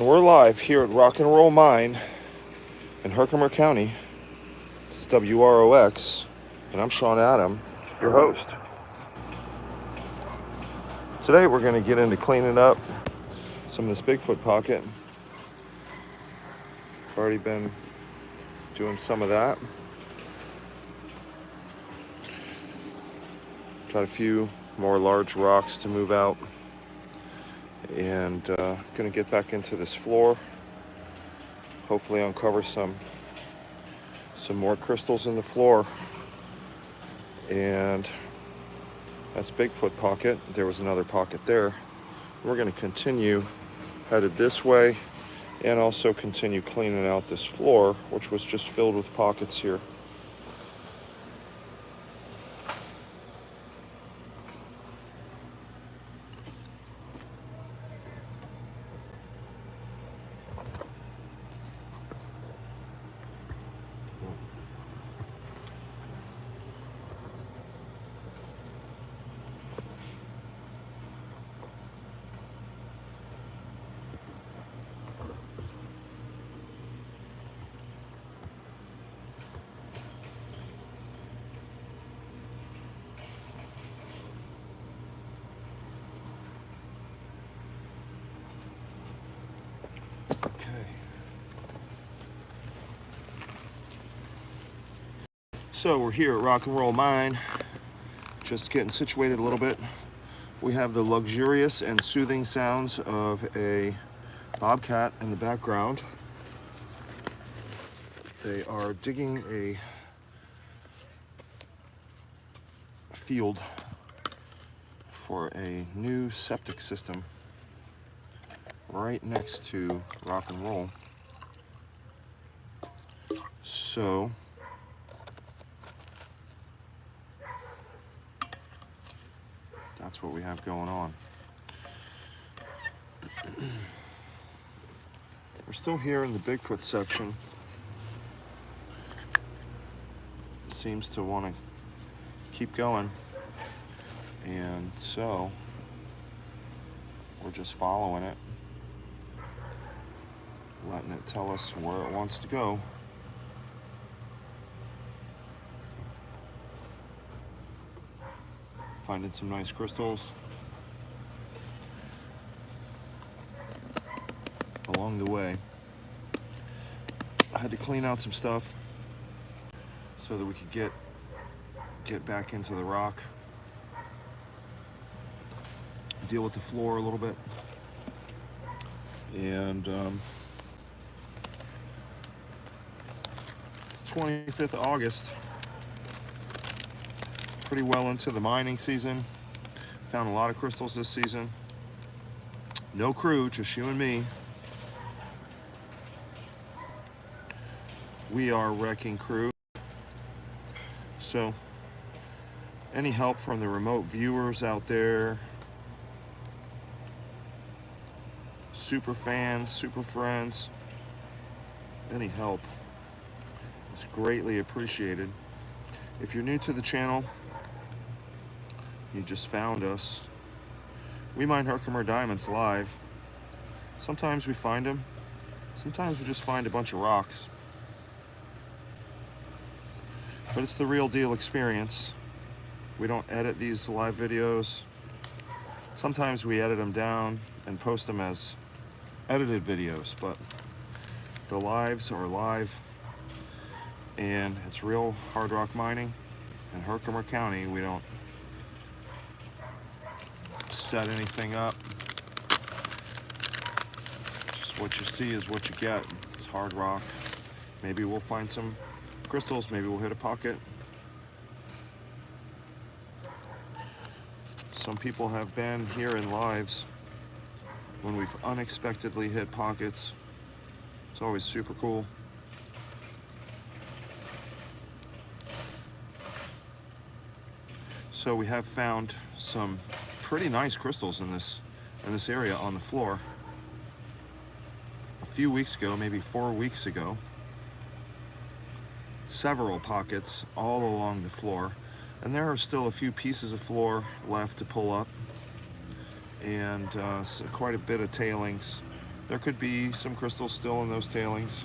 We're live here at Rock and Roll Mine in Herkimer County. This is WROX, and I'm Sean Adam, your host. Today we're going to get into cleaning up some of this Bigfoot pocket. I've already been doing some of that. Got a few more large rocks to move out, and going to get back into this floor. Hopefully uncover some more crystals in the floor. And that's Bigfoot pocket. There was another pocket there. We're going to continue headed this way and also continue cleaning out this floor, which was just filled with pockets here. So we're here at Rock and Roll Mine, just getting situated a little bit. We have the luxurious and soothing sounds of a bobcat in the background. They are digging a field for a new septic system right next to Rock and Roll. So that's what we have going on. We're still here in the Bigfoot section. It seems to want to keep going, and so we're just following it, letting it tell us where it wants to go. Finding some nice crystals along the way. I had to clean out some stuff so that we could get back into the rock, deal with the floor a little bit, and it's 25th of August. Pretty well into the mining season. Found a lot of crystals this season. No crew, just you and me. We are wrecking crew. So any help from the remote viewers out there, super fans, super friends, any help is greatly appreciated. If you're new to the channel, you just found us, we mine Herkimer diamonds live. Sometimes we find them, sometimes we just find a bunch of rocks. But it's the real deal experience. We don't edit these live videos. Sometimes we edit them down and post them as edited videos, but the lives are live, and it's real hard rock mining. In Herkimer County, we don't set anything up. Just what you see is what you get. It's hard rock. Maybe we'll find some crystals, maybe we'll hit a pocket. Some people have been here in lives when we've unexpectedly hit pockets. It's always super cool. So we have found some pretty nice crystals in this area on the floor. A few weeks ago, maybe 4 weeks ago, several pockets all along the floor, and there are still a few pieces of floor left to pull up, and quite a bit of tailings There could be some crystals still in those tailings.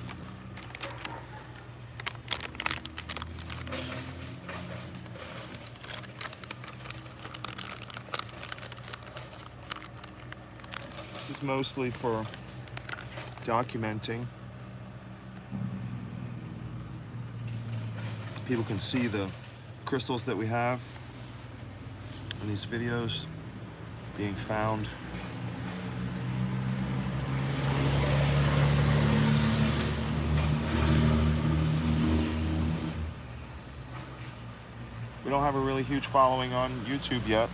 This is mostly for documenting. People can see the crystals that we have in these videos being found. We don't have a really huge following on YouTube yet.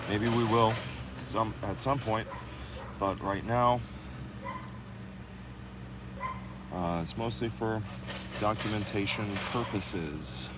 Maybe we will at some point, but right now it's mostly for documentation purposes.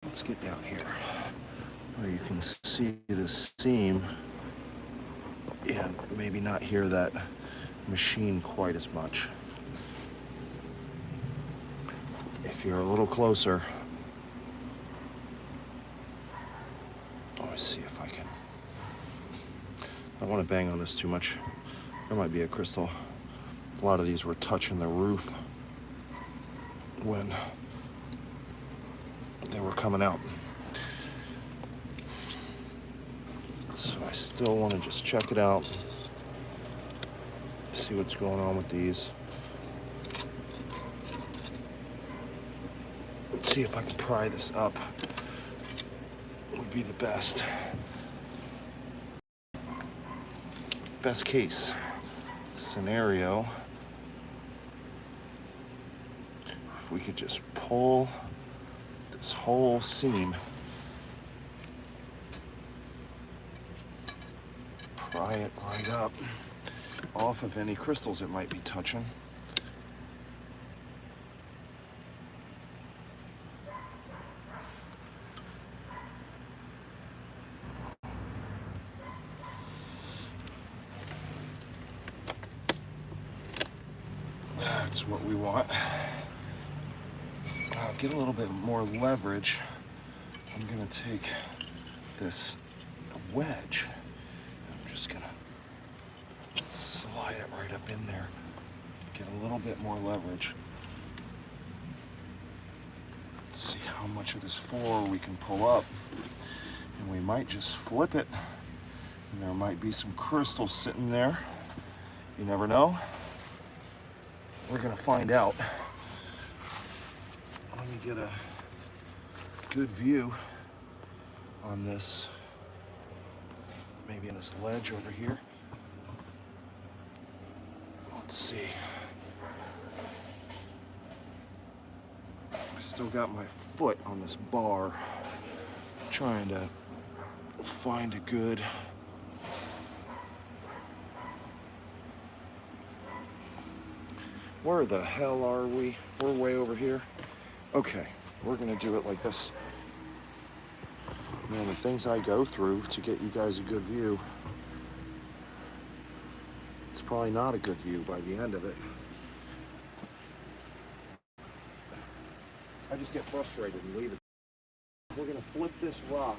Let's get down here where you can see the seam and maybe not hear that machine quite as much. If you're a little closer, let me see if I can. I don't want to bang on this too much. There might be a crystal. A lot of these were touching the roof when they were coming out. So I still want to just check it out, see what's going on with these. See if I can pry this up. Would be the best case scenario. If we could just pull this whole seam, pry it right up off of any crystals it might be touching. That's what we want. Get a little bit more leverage. I'm gonna take this wedge. I'm just gonna slide it right up in there. Get a little bit more leverage. Let's see how much of this floor we can pull up. And we might just flip it. And there might be some crystals sitting there. You never know. We're gonna find out. Let me get a good view on this. Maybe on this ledge over here. Let's see. I still got my foot on this bar, trying to find a good where the hell are we? We're way over here. Okay, we're gonna do it like this. Man, the things I go through to get you guys a good view, it's probably not a good view by the end of it. I just get frustrated and leave it. We're gonna flip this rock.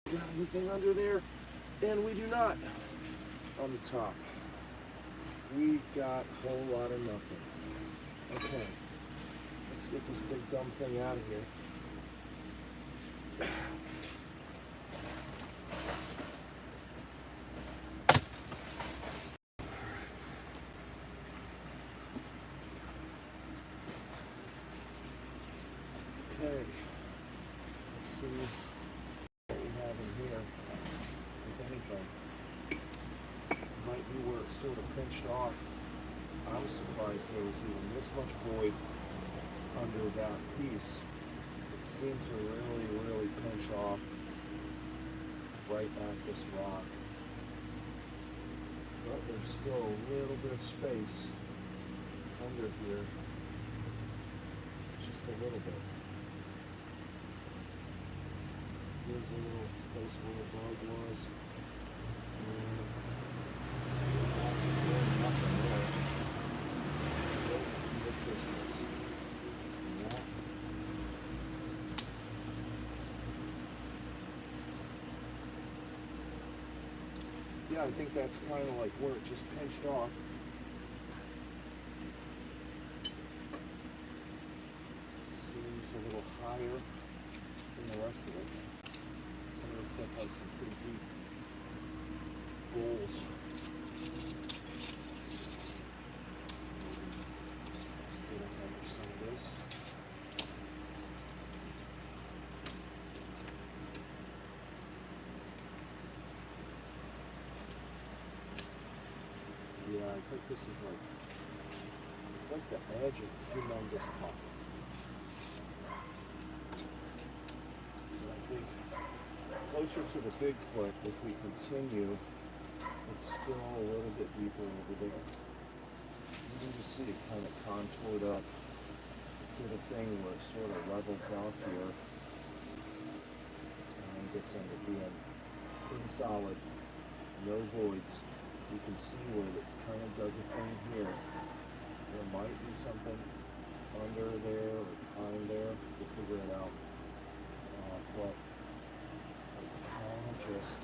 Got anything under there? And we do not. On the top. We got a whole lot of nothing. Okay. Let's get this big dumb thing out of here. Okay. Let's see what we have in here, if anything. Might be where it's sort of pinched off. I was surprised there was even this much void under that piece. It seemed to really pinch off right at this rock. But there's still a little bit of space under here. Just a little bit. Here's a little place where the bug was. Nothing there. The crystals. Yeah, I think that's kind of like where it just pinched off. Seems a little higher than the rest of it. Some of this stuff has some pretty deep bowls. Get up under some of this. Yeah, I think this is like, it's like the edge of a humongous pocket. But I think closer to the Bigfoot, if we continue, it's still a little bit deeper over there. You can just see it kind of contoured up to the thing where it sort of levels off here and gets into being pretty solid, no voids. You can see where it kind of does a thing here. There might be something under there or behind there. We'll figure it out. But it kind of just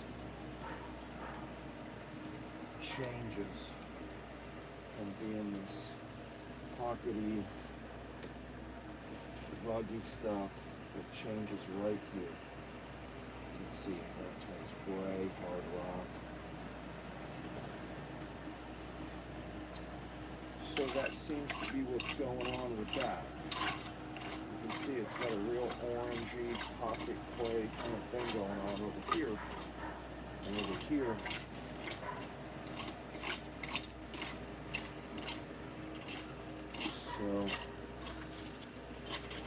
changes from being this pockety, ruggy stuff. It changes right here. You can see where it turns gray, hard rock. So that seems to be what's going on with that. You can see it's got a real orangey, pocket clay kind of thing going on over here. And over here, so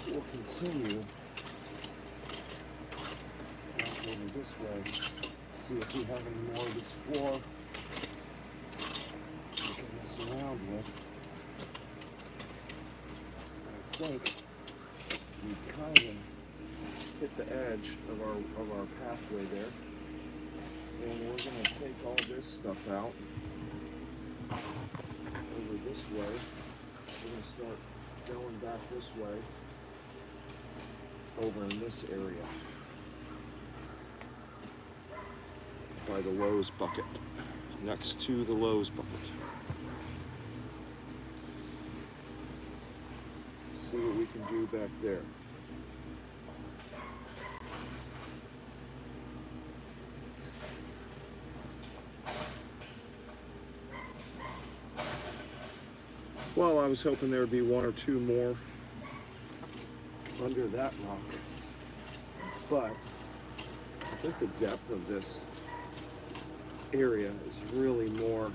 we'll continue over this way, see if we have any more of this floor we can mess around with. I think we kind of hit the edge of our pathway there, and we're going to take all this stuff out over this way. We're going to start going back this way over in this area by the Lowe's bucket, next to the Lowe's bucket. See what we can do back there. Well, I was hoping there would be one or two more under that rock, but I think the depth of this area is really more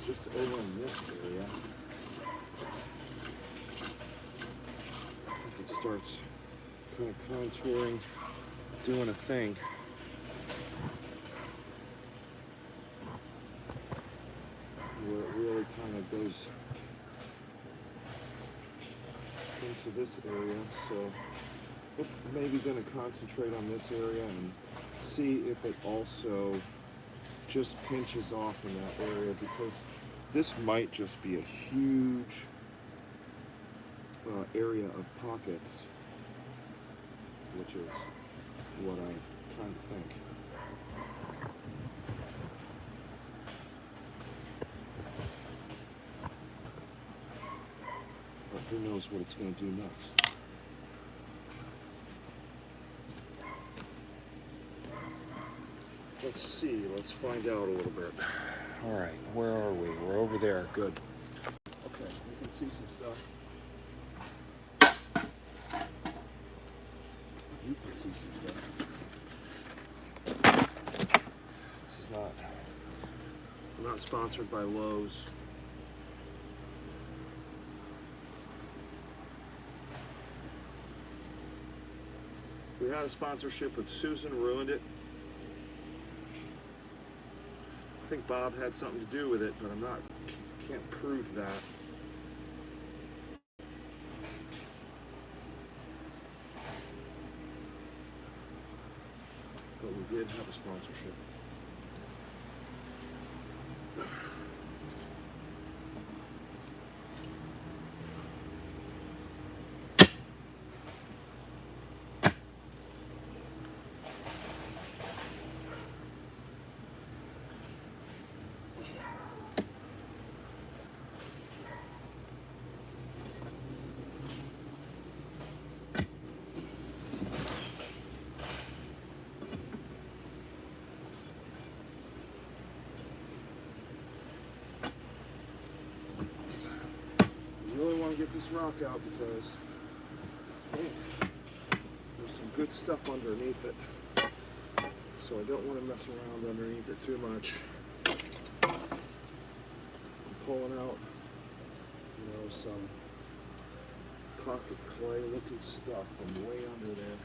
just over in this area. I think it starts kind of contouring, doing a thing. Where it really kind of goes into this area, so I'm maybe going to concentrate on this area and see if it also just pinches off in that area, because this might just be a huge area of pockets, which is what I kind of think. But who knows what it's going to do next. Let's see, let's find out a little bit. All right, where are we? We're over there, good. Okay, we can see some stuff. You can see some stuff. This is not, I'm not sponsored by Lowe's. We had a sponsorship with Susan, ruined it. I think Bob had something to do with it, but can't prove that. But we did have a sponsorship. Get this rock out because there's some good stuff underneath it, so I don't want to mess around underneath it too much. I'm pulling out, some pocket clay looking stuff from way under there.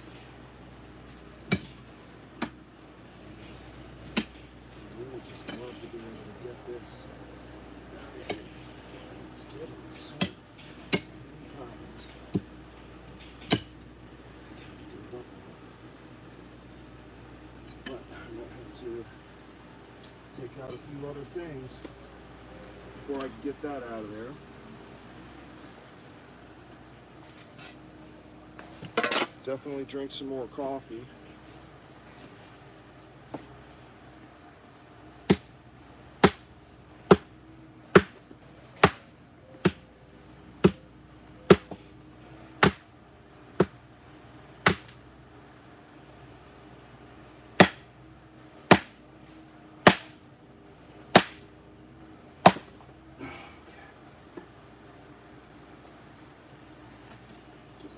I really just love to be able to get this out of here. It's getting me so problems. But I might have to take out a few other things before I can get that out of there. Definitely drink some more coffee.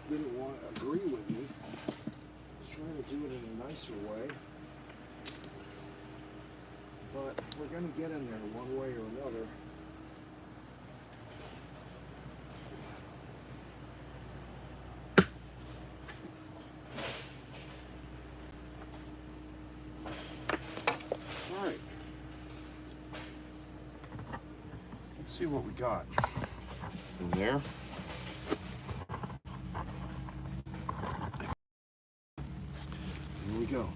Didn't want to agree with me. I was trying to do it in a nicer way. But we're going to get in there one way or another. All right. Let's see what we got in there. Here we go.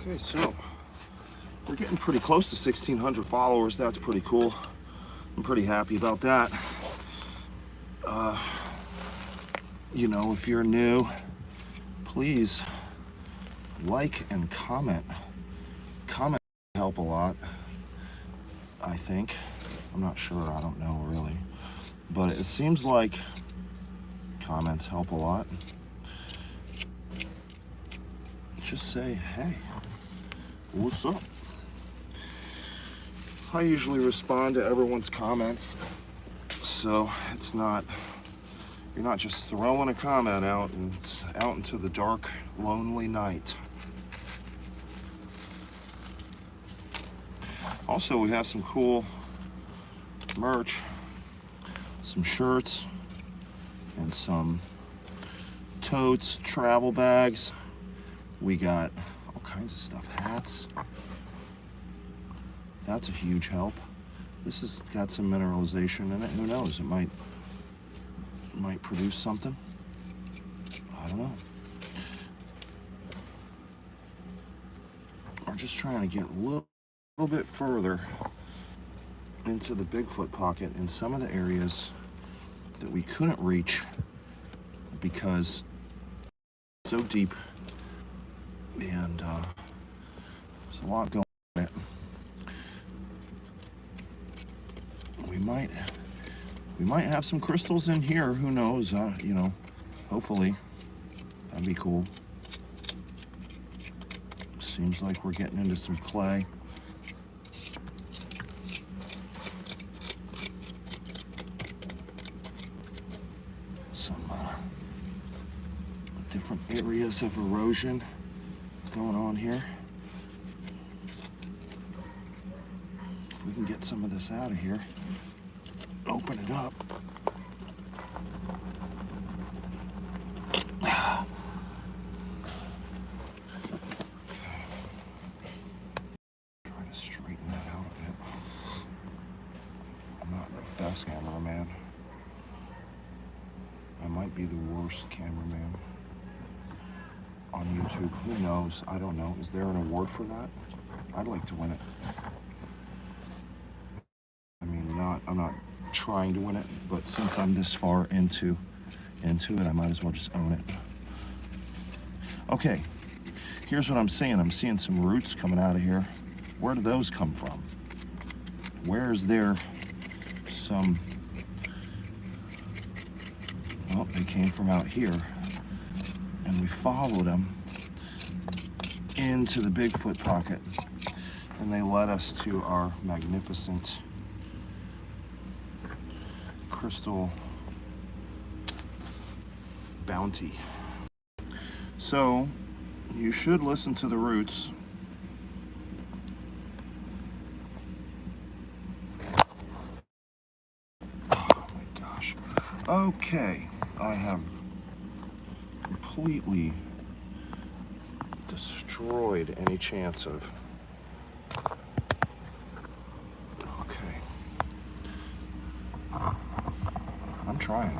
Okay, so we're getting pretty close to 1,600 followers. That's pretty cool. I'm pretty happy about that. You know, if you're new, please like and comment. Comments help a lot, I think. I'm not sure, I don't know really. But it seems like comments help a lot. Just say, hey, what's up? I usually respond to everyone's comments, so it's not, you're not just throwing a comment out and out into the dark, lonely night. Also, we have some cool merch, some shirts, and some totes, travel bags. We got all kinds of stuff, hats. That's a huge help. This has got some mineralization in it. Who knows? It might produce something. I don't know. We're just trying to get a little bit further into the Bigfoot pocket in some of the areas that we couldn't reach because it's so deep, and there's a lot going on. We might have some crystals in here. Who knows? You know, hopefully, that'd be cool. Seems like we're getting into some clay. Some different areas of erosion going on here. If we can get some of this out of here, open it up. Try to straighten that out a bit. I'm not the best cameraman. I might be the worst cameraman on YouTube. Who knows? I don't know. Is there an award for that? I'd like to win it. I mean, I'm not trying to win it, but since I'm this far into it, I might as well just own it. Okay, here's what I'm seeing. I'm seeing some roots coming out of here. Where do those come from? Where is there some... Well, they came from out here, and we followed them into the Bigfoot pocket, and they led us to our magnificent crystal bounty. So you should listen to the roots. Oh my gosh. Okay, I have completely destroyed any chance of... Okay. I'm trying.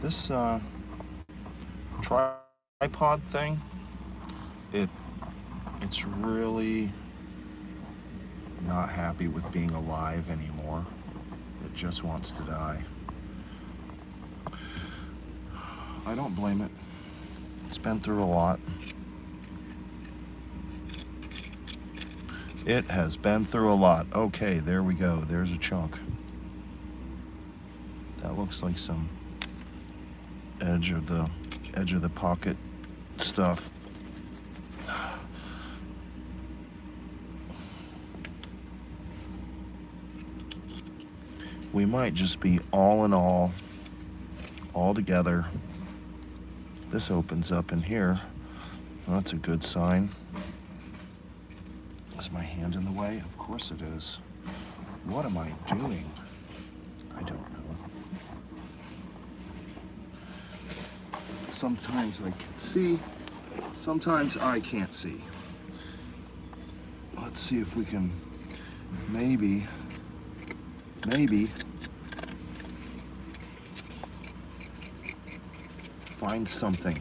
This tripod thing, it's really not happy with being alive anymore. It just wants to die. I don't blame it. It's been through a lot. It has been through a lot. Okay, there we go. There's a chunk. That looks like some edge of the pocket stuff. We might just be all in all together. This opens up in here. Well, that's a good sign. Is my hand in the way? Of course it is. What am I doing? I don't know. Sometimes I can see, sometimes I can't see. Let's see if we can maybe find something.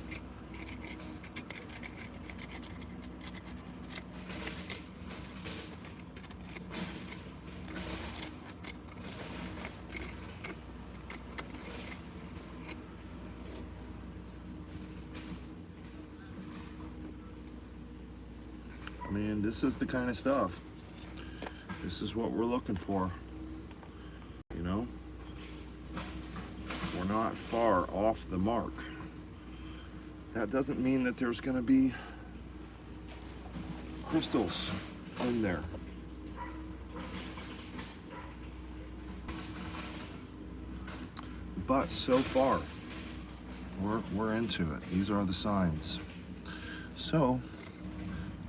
I mean, this is the kind of stuff. This is what we're looking for. You know? We're not far off the mark. That doesn't mean that there's going to be crystals in there. But so far, we're into it. These are the signs. So,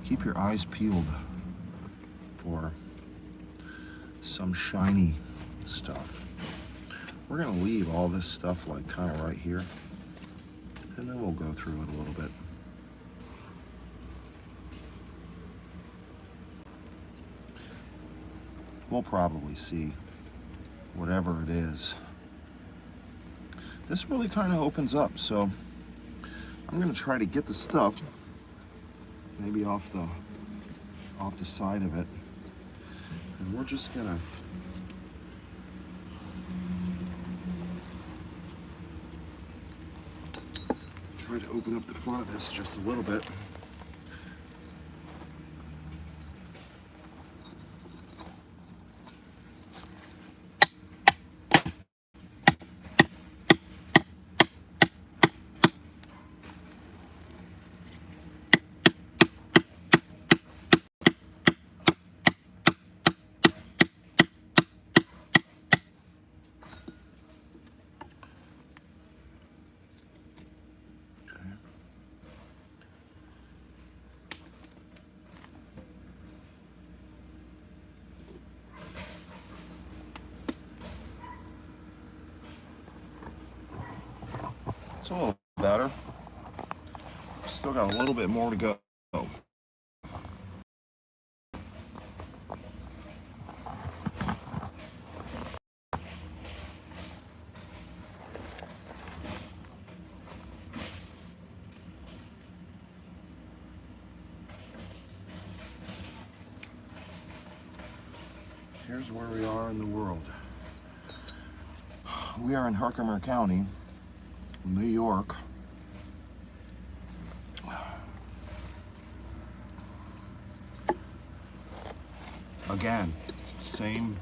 keep your eyes peeled for some shiny stuff. We're gonna leave all this stuff like kind of right here, and then we'll go through it a little bit. We'll probably see whatever it is. This really kind of opens up, so I'm gonna try to get the stuff maybe off the side of it, and we're just gonna try to open up the front of this just a little bit. It's a little better. Still got a little bit more to go. Here's where we are in the world. We are in Herkimer County, New York. Again, same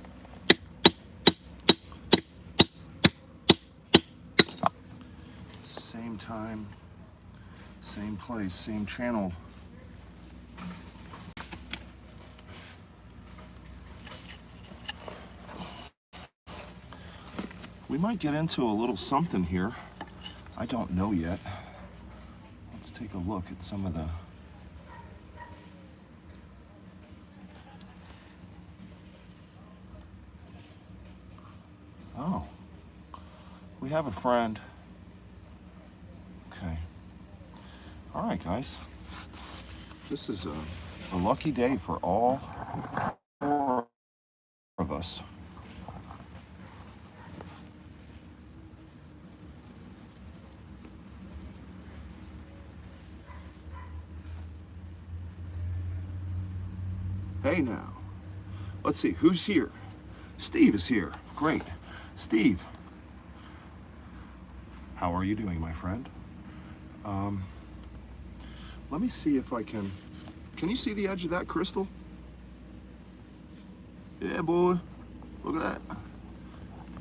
time, same place, same channel. We might get into a little something here. I don't know yet. Let's take a look at some of the oh, we have a friend. Okay. All right, guys. This is a lucky day for all 4 of us. Hey now, let's see, who's here? Steve is here. Great. Steve, how are you doing, my friend? Let me see if I can you see the edge of that crystal? Yeah, boy, look at that.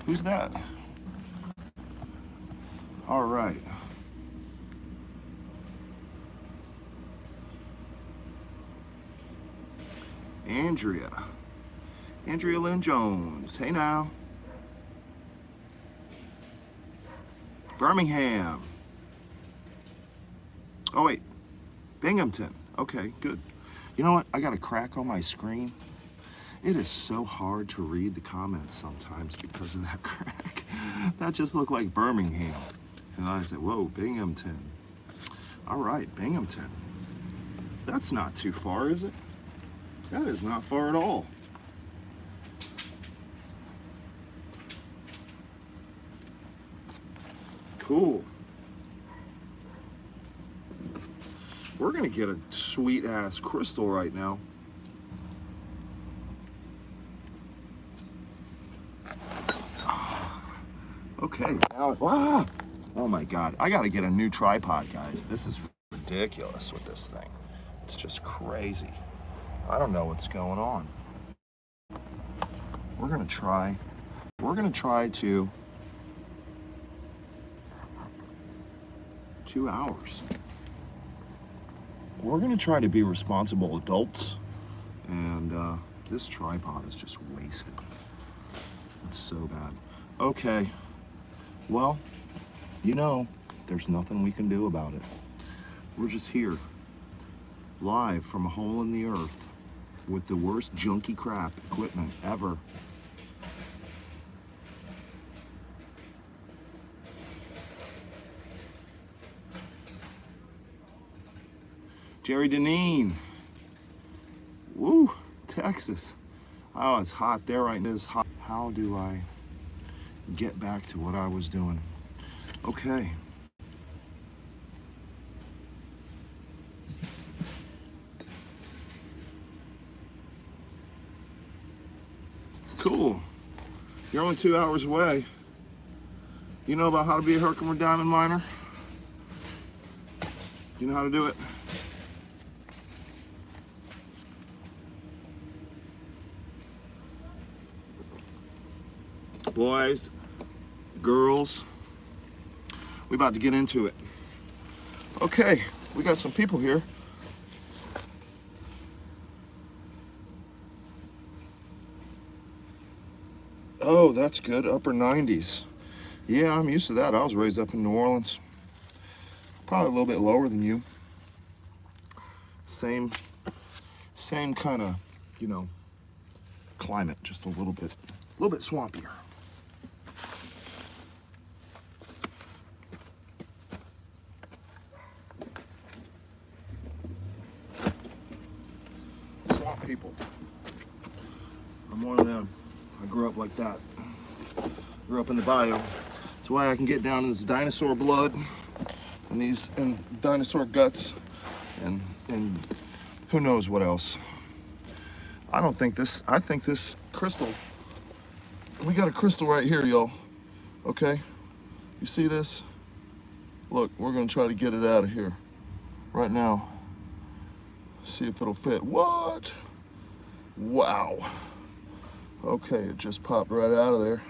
Who's that? All right. Andrea Lynn Jones. Hey now. Birmingham. Oh wait, Binghamton. Okay, good. You know what? I got a crack on my screen. It is so hard to read the comments sometimes because of that crack. That just looked like Birmingham. And I said, whoa, Binghamton. All right, Binghamton. That's not too far, is it? That is not far at all. Cool. We're gonna get a sweet ass crystal right now. Okay, now, wow. Oh my God, I gotta get a new tripod, guys. This is ridiculous with this thing. It's just crazy. I don't know what's going on. We're gonna try to 2 hours. We're gonna try to be responsible adults, and this tripod is just wasted. It's so bad. Okay, well, you know, there's nothing we can do about it. We're just here, live from a hole in the earth, with the worst junky crap equipment ever. Jerry Deneen. Woo, Texas. Oh, it's hot there right now. It's hot. How do I get back to what I was doing? Okay. Cool. You're only 2 hours away. You know about how to be a Herkimer diamond miner? You know how to do it? Boys, girls, we about to get into it. Okay, we got some people here. Oh, that's good, upper 90s. Yeah, I'm used to that. I was raised up in New Orleans. Probably a little bit lower than you. Same kind of, you know, climate, just a little bit swampier. Swamp people. I'm one of them. I grew up like that. Grew up in the bayou. That's why I can get down in this dinosaur blood and dinosaur guts and who knows what else. I think this crystal, we got a crystal right here, y'all. Okay? You see this? Look, we're gonna try to get it out of here right now. See if it'll fit. What? Wow. Okay, it just popped right out of there.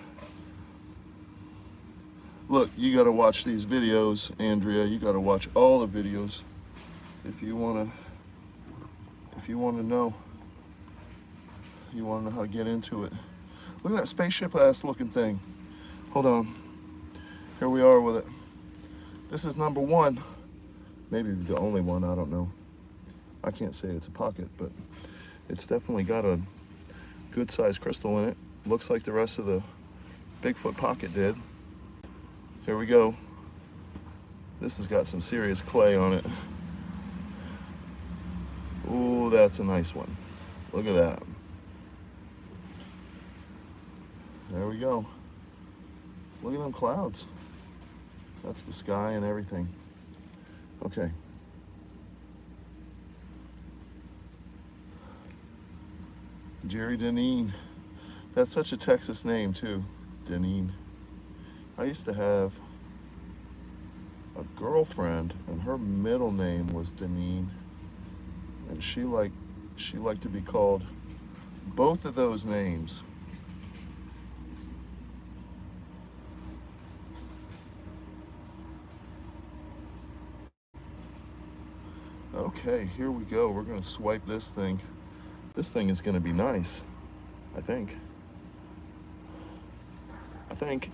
Look, you gotta watch these videos, Andrea. You gotta watch all the videos if you wanna know. You wanna know how to get into it. Look at that spaceship ass looking thing. Hold on. Here we are with it. This is number 1. Maybe the only one, I don't know. I can't say it's a pocket, but it's definitely got a good sized crystal in it. Looks like the rest of the Bigfoot pocket did. Here we go. This has got some serious clay on it. Ooh, that's a nice one. Look at that. There we go. Look at them clouds. That's the sky and everything. Okay. Jerry Deneen. That's such a Texas name too, Deneen. I used to have a girlfriend and her middle name was Deneen, and she liked to be called both of those names. Okay, here we go. We're gonna swipe this thing. This thing is gonna be nice, I think.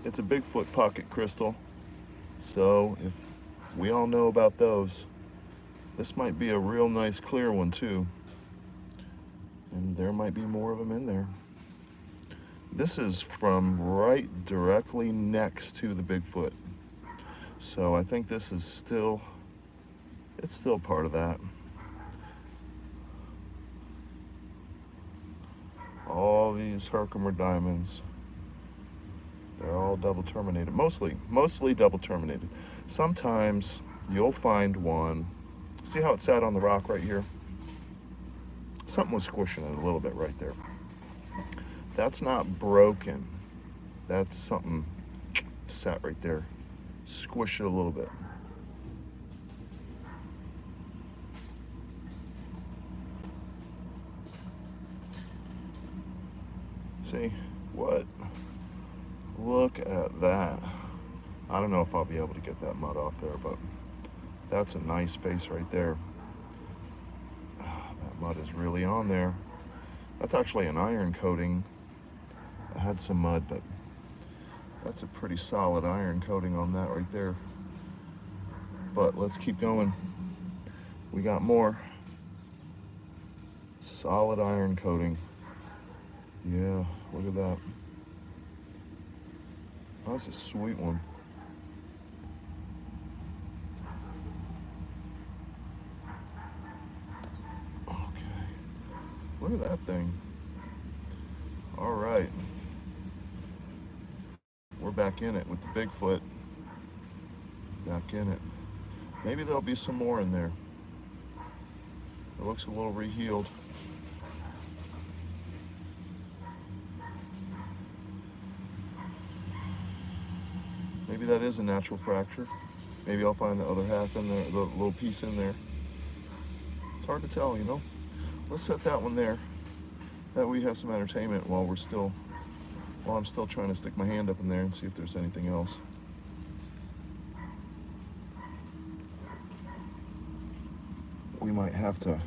It's a Bigfoot pocket crystal. So if we all know about those, this might be a real nice clear one too. And there might be more of them in there. This is from right directly next to the Bigfoot. So I think this is still, it's still part of that. All these Herkimer diamonds, they're all double terminated, mostly double terminated. Sometimes you'll find one. See how it sat on the rock right here? Something was squishing it a little bit right there. That's not broken. That's something sat right there. Squish it a little bit. See what? Look at that. I don't know if I'll be able to get that mud off there, but that's a nice face right there. That mud is really on there. That's actually an iron coating. I had some mud, but that's a pretty solid iron coating on that right there. But let's keep going. We got more. Solid iron coating. Yeah, look at that. That's a sweet one. Okay. Look at that thing. All right. We're back in it with the Bigfoot. Back in it. Maybe there'll be some more in there. It looks a little rehealed. Maybe that is a natural fracture. Maybe I'll find the other half in there, the little piece in there. It's hard to tell, you know? Let's set that one there. That we have some entertainment while I'm still trying to stick my hand up in there and see if there's anything else. We might have to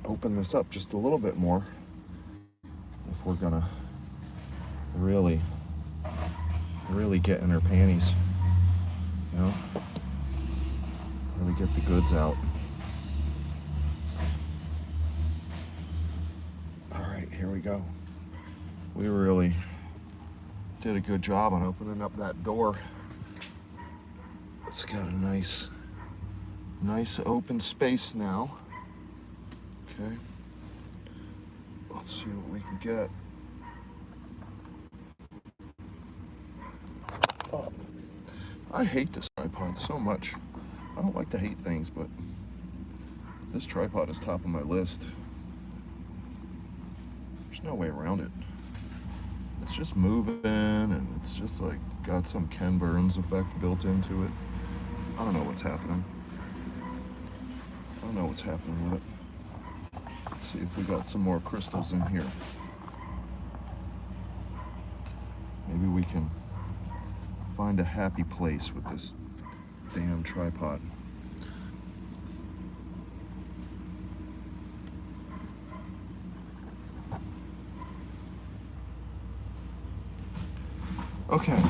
open this up just a little bit more if we're gonna really get in her panties, you know? Really get the goods out. All right, here we go. We really did a good job on opening up that door. It's got a nice open space now. Okay. Let's see what we can get. Oh, I hate this tripod so much. I don't like to hate things, but this tripod is top of my list. There's no way around it. It's just moving, and it's just like got some Ken Burns effect built into it. I don't know what's happening. I don't know what's happening with it. Let's see if we got some more crystals in here. Maybe we can find a happy place with this damn tripod. Okay.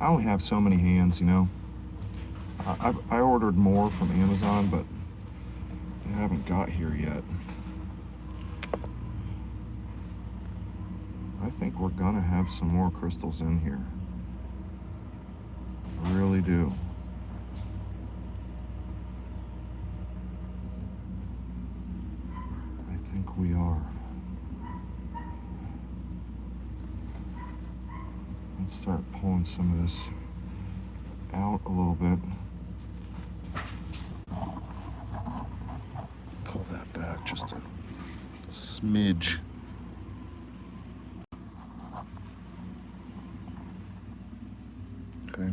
I only have so many hands, you know. I ordered more from Amazon, but they haven't got here yet. I think we're gonna have some more crystals in here. I really do. I think we are. Let's start pulling some of this out a little bit. Pull that back just a smidge. Okay.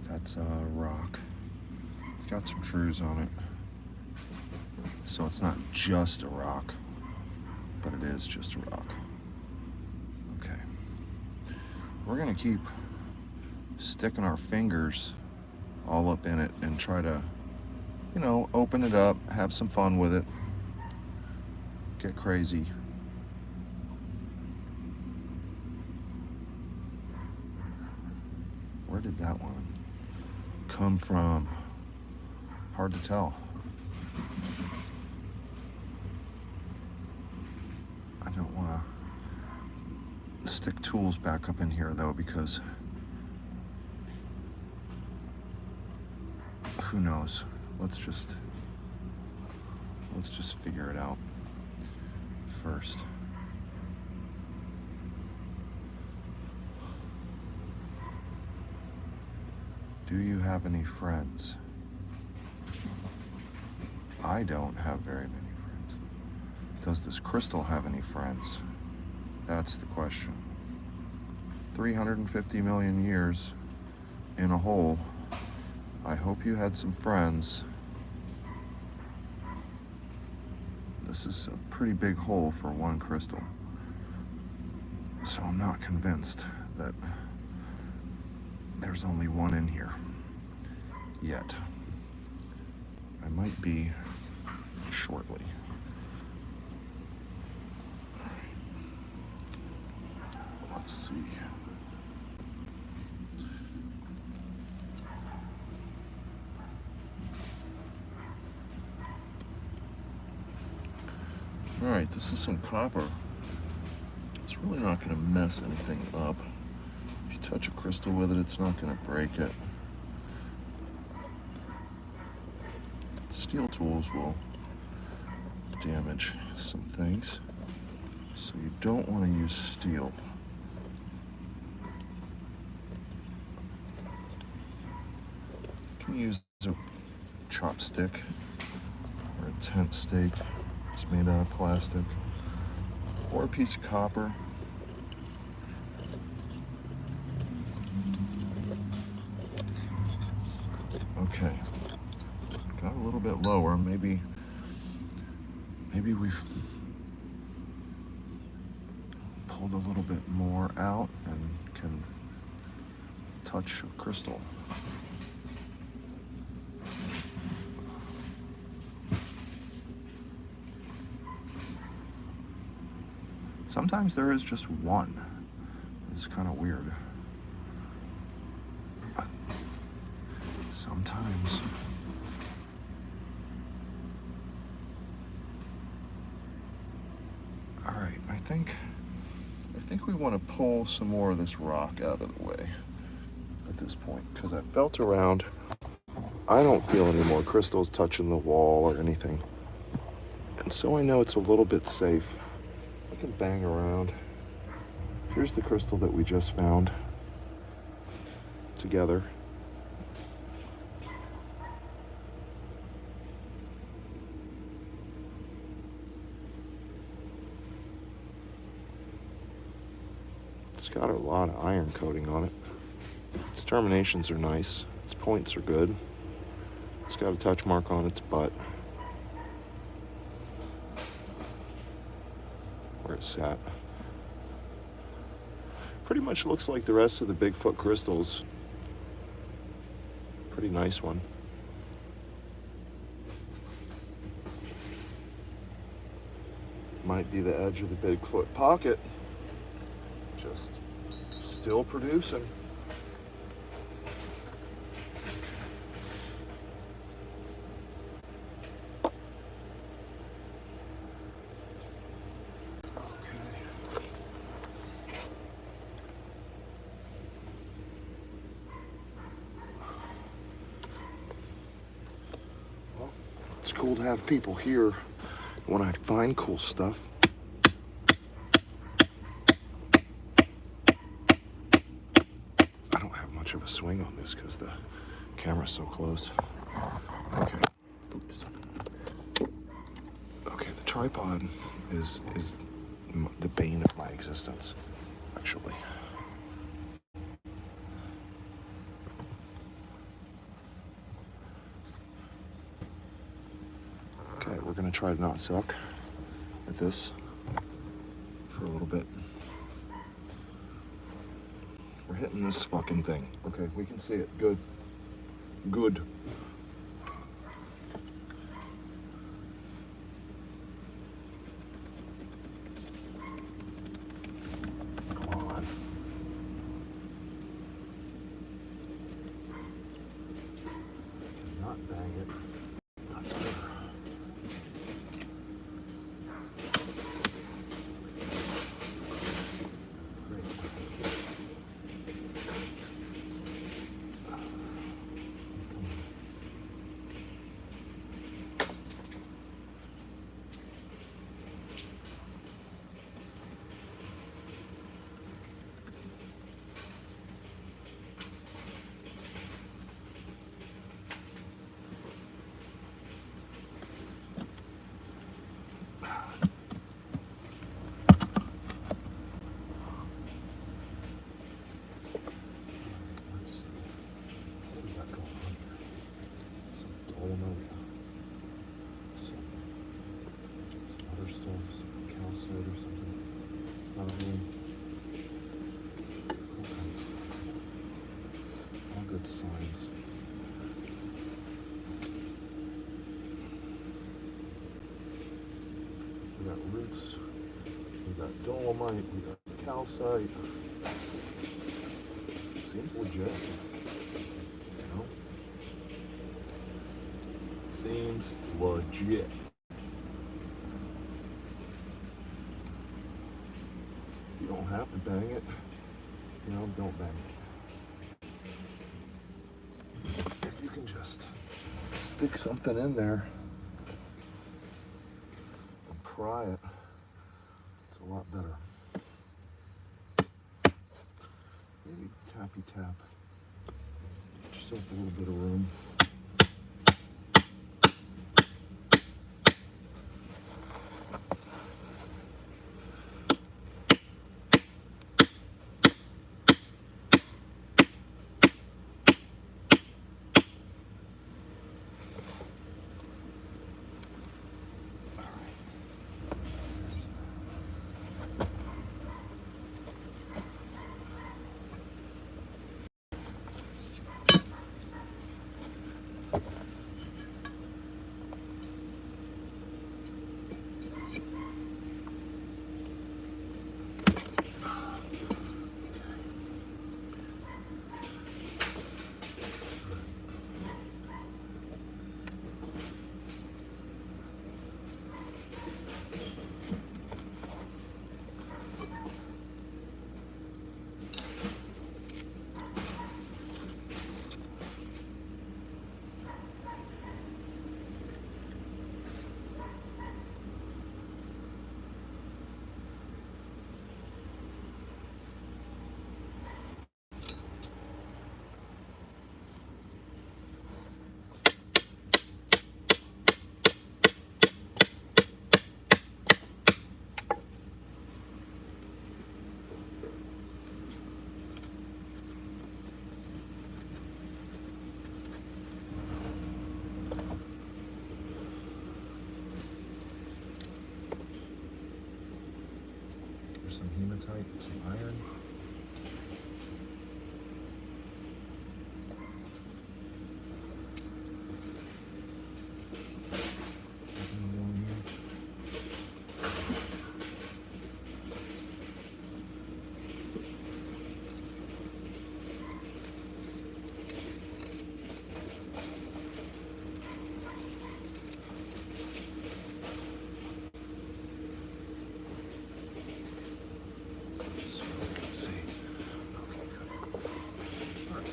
That's a rock. It's got some trues on it. So it's not just a rock, but it is just a rock. Okay. We're gonna keep sticking our fingers all up in it and try to, you know, open it up, have some fun with it, get crazy. Where did that one come from? Hard to tell. I don't want to stick tools back up in here though, because who knows? Let's just figure it out first. Do you have any friends? I don't have very many friends. Does this crystal have any friends? That's the question. 350 million years in a hole. I hope you had some friends. This is a pretty big hole for one crystal. So I'm not convinced that there's only one in here yet. I might be shortly. Let's see. All right, this is some copper. It's really not going to mess anything up. If you touch a crystal with it, it's not going to break it. Steel tools will damage some things, so you don't want to use steel. You can use a chopstick or a tent stake. It's made out of plastic, or a piece of copper. Okay, got a little bit lower. Maybe we've pulled a little bit more out and can touch a crystal. Sometimes there is just one. It's kind of weird. But sometimes all right, I think we want to pull some more of this rock out of the way at this point, because I felt around. I don't feel any more crystals touching the wall or anything. And so I know it's a little bit safe. I can bang around. Here's the crystal that we just found together. It's got a lot of iron coating on it. Its terminations are nice. Its points are good. It's got a touch mark on its butt where it sat. Pretty much looks like the rest of the Bigfoot crystals. Pretty nice one. Might be the edge of the Bigfoot pocket. Just still producing. It's cool to have people here when I find cool stuff. I don't have much of a swing on this because the camera's so close. Okay. Oops. Okay, the tripod is the bane of my existence, actually. Okay, we're gonna try to not suck at this for a little bit. We're hitting this fucking thing. Okay, we can see it. Good. Good. Come on. Not bang it. That's better. good signs. We got roots, we got dolomite, we got calcite. Seems legit, you know? Seems legit. You don't have to bang it, you know, don't bang it. If you can just stick something in there and pry it, it's a lot better. Maybe tappy tap. Get yourself a little bit of room. Some hematite, some iron.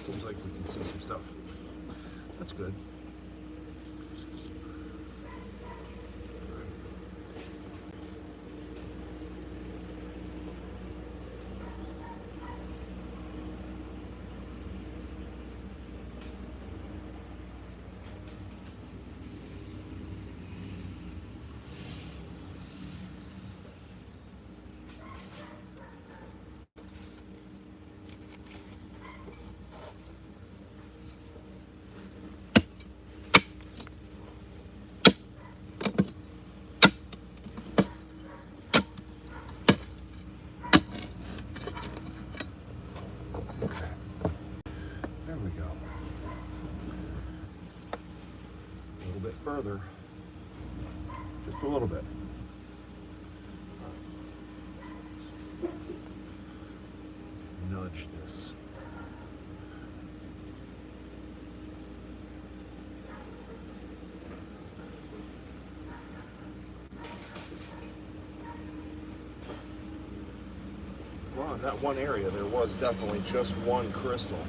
Seems like we can see some stuff. That's good. Further, just a little bit. Nudge this. Well, in that one area, there was definitely just one crystal,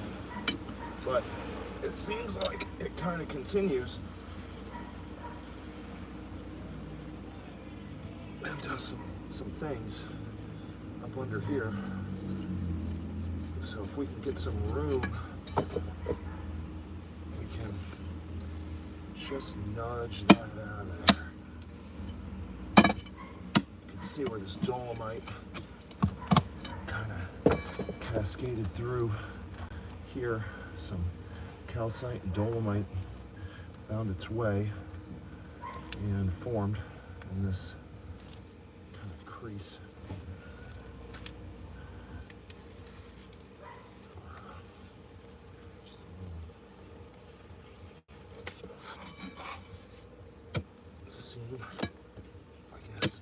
but it seems like it kind of continues and does some things up under here. So if we can get some room, we can just nudge that out of there. You can see where this dolomite kind of cascaded through here. Some calcite and dolomite found its way and formed in this kind of crease. Just a room, I guess.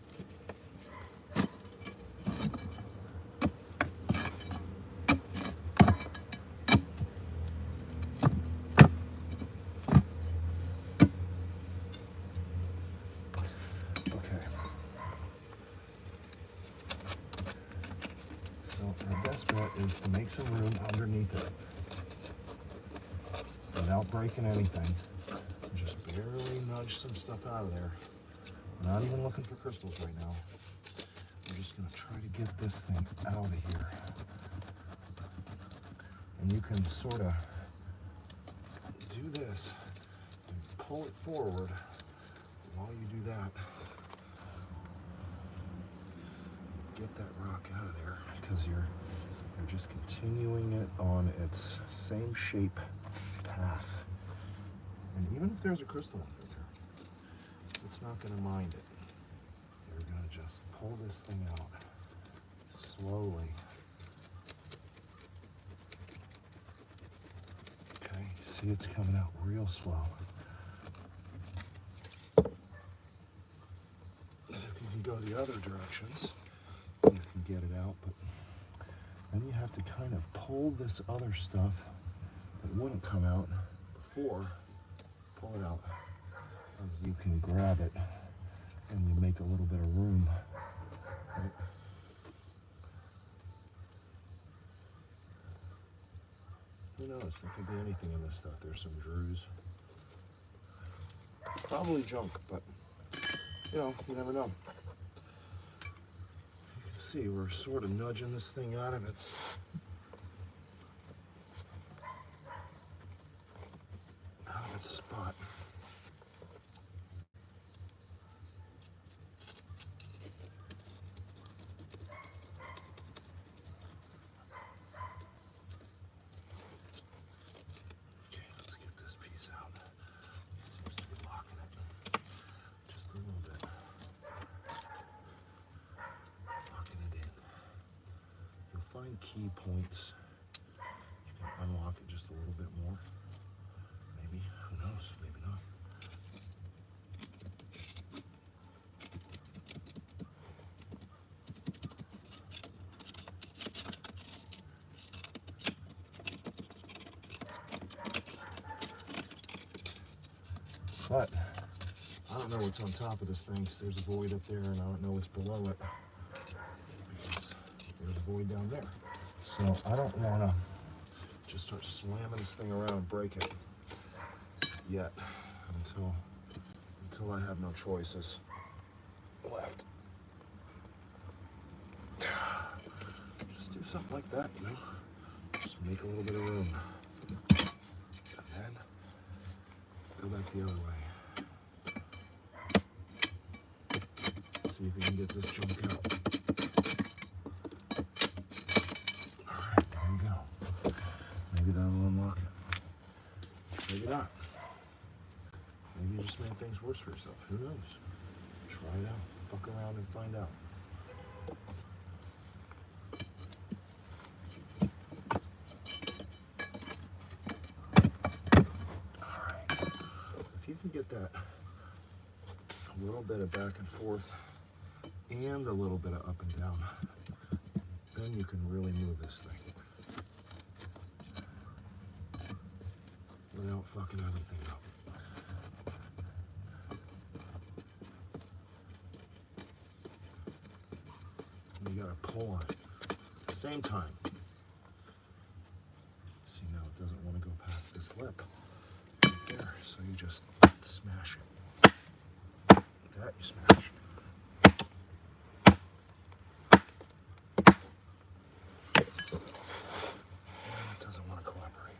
Okay. So our best bet is to make some room underneath it without breaking anything. Just barely nudge some stuff out of there. We're not even looking for crystals right now. I'm just going to try to get this thing out of here. And you can sort of do this and pull it forward while you do that. Get that rock out of there because you're just continuing it on its same shape path. And even if there's a crystal under there, it's not going to mind it. You're going to just pull this thing out slowly. Okay, see it's coming out real slow. And if you can go the other directions, you can get it out, but then you have to kind of pull this other stuff that wouldn't come out before, pull it out, as you can grab it and you make a little bit of room. Right? Who knows, there could be anything in this stuff. There's some drues. Probably junk, but you know, you never know. You can see we're sort of nudging this thing out of its spot. Okay, let's get this piece out. It seems to be locking it just a little bit. Locking it in. You'll find key points. You can unlock it just a little bit more. Maybe, who knows, maybe not. But I don't know what's on top of this thing because there's a void up there and I don't know what's below it because there's a void down there. So I don't want to just start slamming this thing around and break it yet until I have no choices left. Just do something like that, you know? Just make a little bit of room. And then go back the other way. See if we can get this junk out. Alright, there you go. Maybe that'll unlock it. Maybe not. Maybe you just made things worse for yourself. Who knows? Try it out. Fuck around and find out. Alright. If you can get that a little bit of back and forth and a little bit of up and down, then you can really move this thing without fucking everything up. You gotta pull on it at the same time. See, now it doesn't want to go past this lip right there, so you just smash it. That you smash. It doesn't want to cooperate.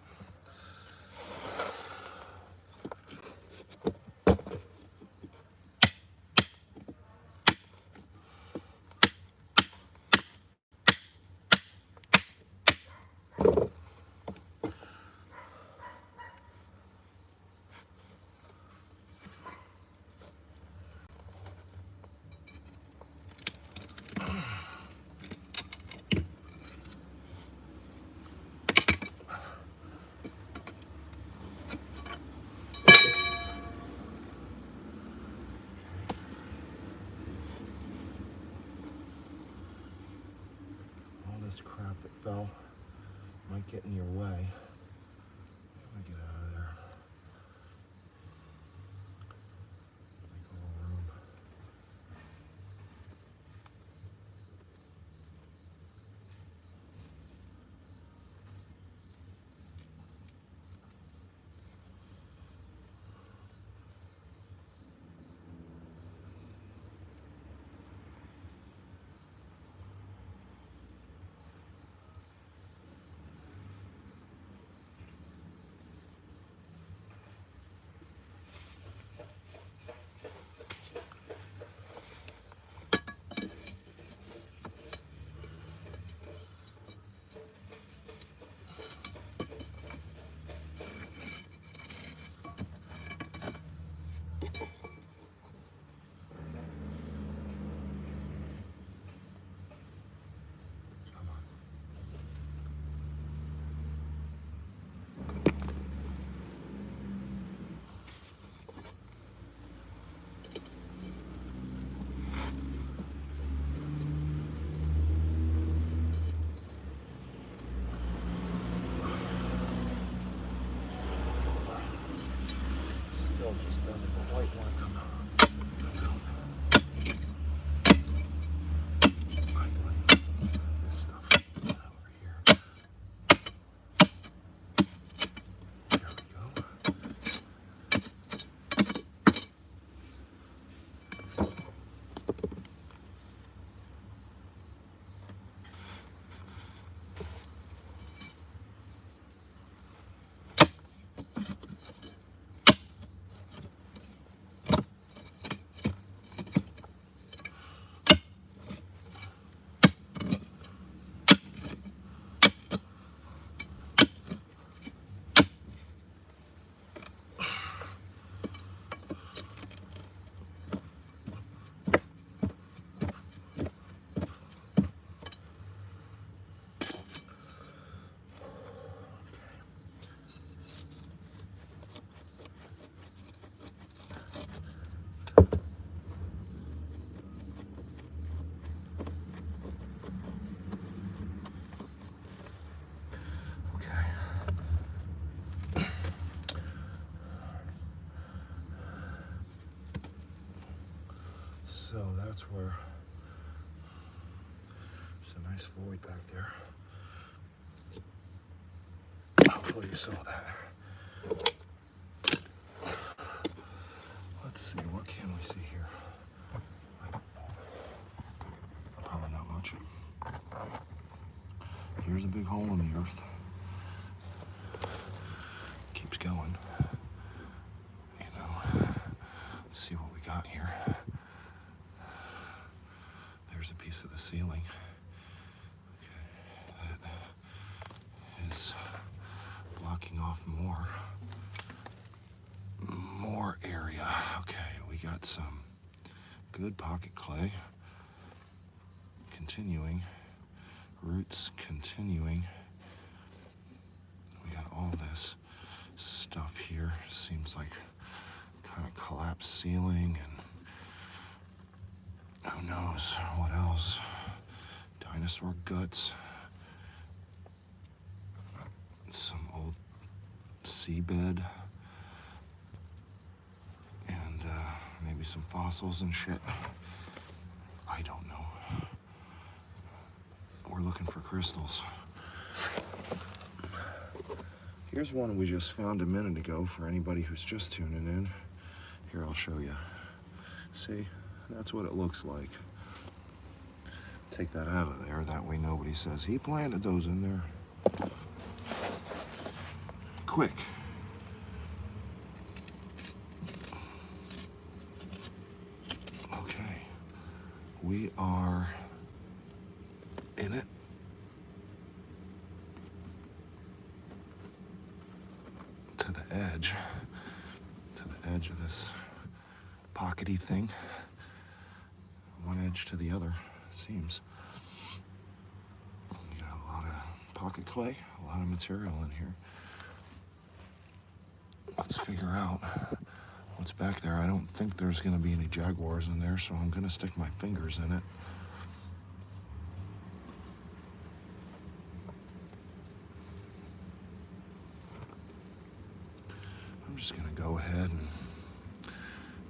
fell. Might get in your way. I'm gonna get out of there. Make a little room. Just doesn't quite want to come out. I blame this stuff over here. There we go. So that's where there's a nice void back there. Hopefully you saw that. Let's see, what can we see here? I don't know. Probably not much. Here's a big hole in the earth. Keeps going. You know, let's see what we got here. There's a piece of the ceiling. Okay, that is blocking off more area. Okay, we got some good pocket clay. Continuing. Roots continuing. We got all this stuff here. Seems like kind of collapsed ceiling and who knows what else. Dinosaur guts. Some old seabed. And maybe some fossils and shit. I don't know. We're looking for crystals. Here's one we just found a minute ago for anybody who's just tuning in. Here, I'll show you. See? That's what it looks like. Take that out of there. That way nobody says he planted those in there. Quick. Okay. We are in it. To the edge of this pockety thing. One edge to the other, it seems. We got a lot of pocket clay, a lot of material in here. Let's figure out what's back there. I don't think there's gonna be any jaguars in there, so I'm gonna stick my fingers in it. I'm just gonna go ahead and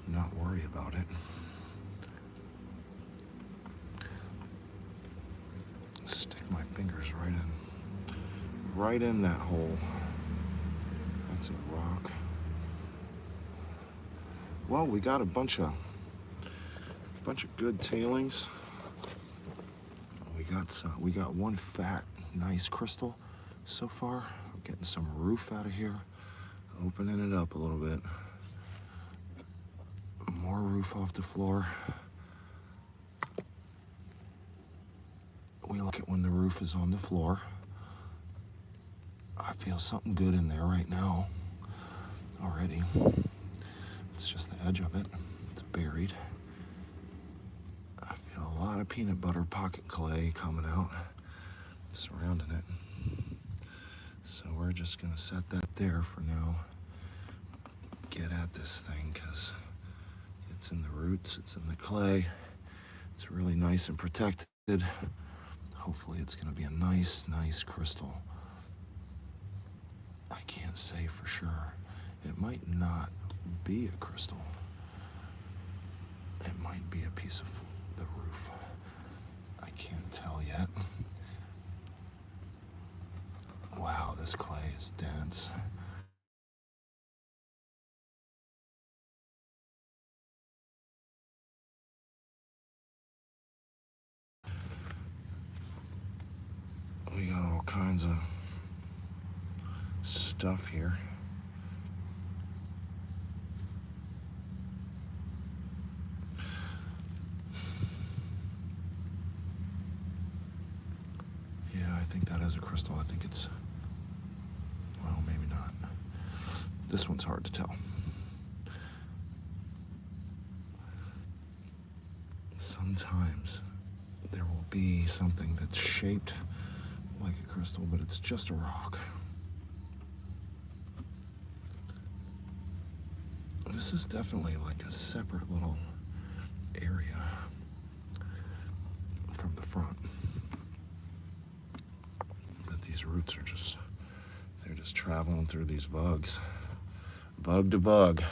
not worry about it. Stick my fingers right in that hole. That's a rock. Well, we got a bunch of good tailings. We got one fat, nice crystal so far. I'm getting some roof out of here, opening it up a little bit. More roof off the floor. We like it when the roof is on the floor. I feel something good in there right now already. It's just the edge of it. It's buried. I feel a lot of peanut butter pocket clay coming out, surrounding it. So we're just gonna set that there for now. Get at this thing, because it's in the roots, it's in the clay. It's really nice and protected. Hopefully it's gonna be a nice crystal. I can't say for sure. It might not be a crystal. It might be a piece of the roof. I can't tell yet. Wow, this clay is dense. We got all kinds of stuff here. Yeah, I think that is a crystal. I think it's, well, maybe not. This one's hard to tell. Sometimes there will be something that's shaped like a crystal, but it's just a rock. This is definitely like a separate little area from the front. But these roots are they're just traveling through these vugs, bug to bug.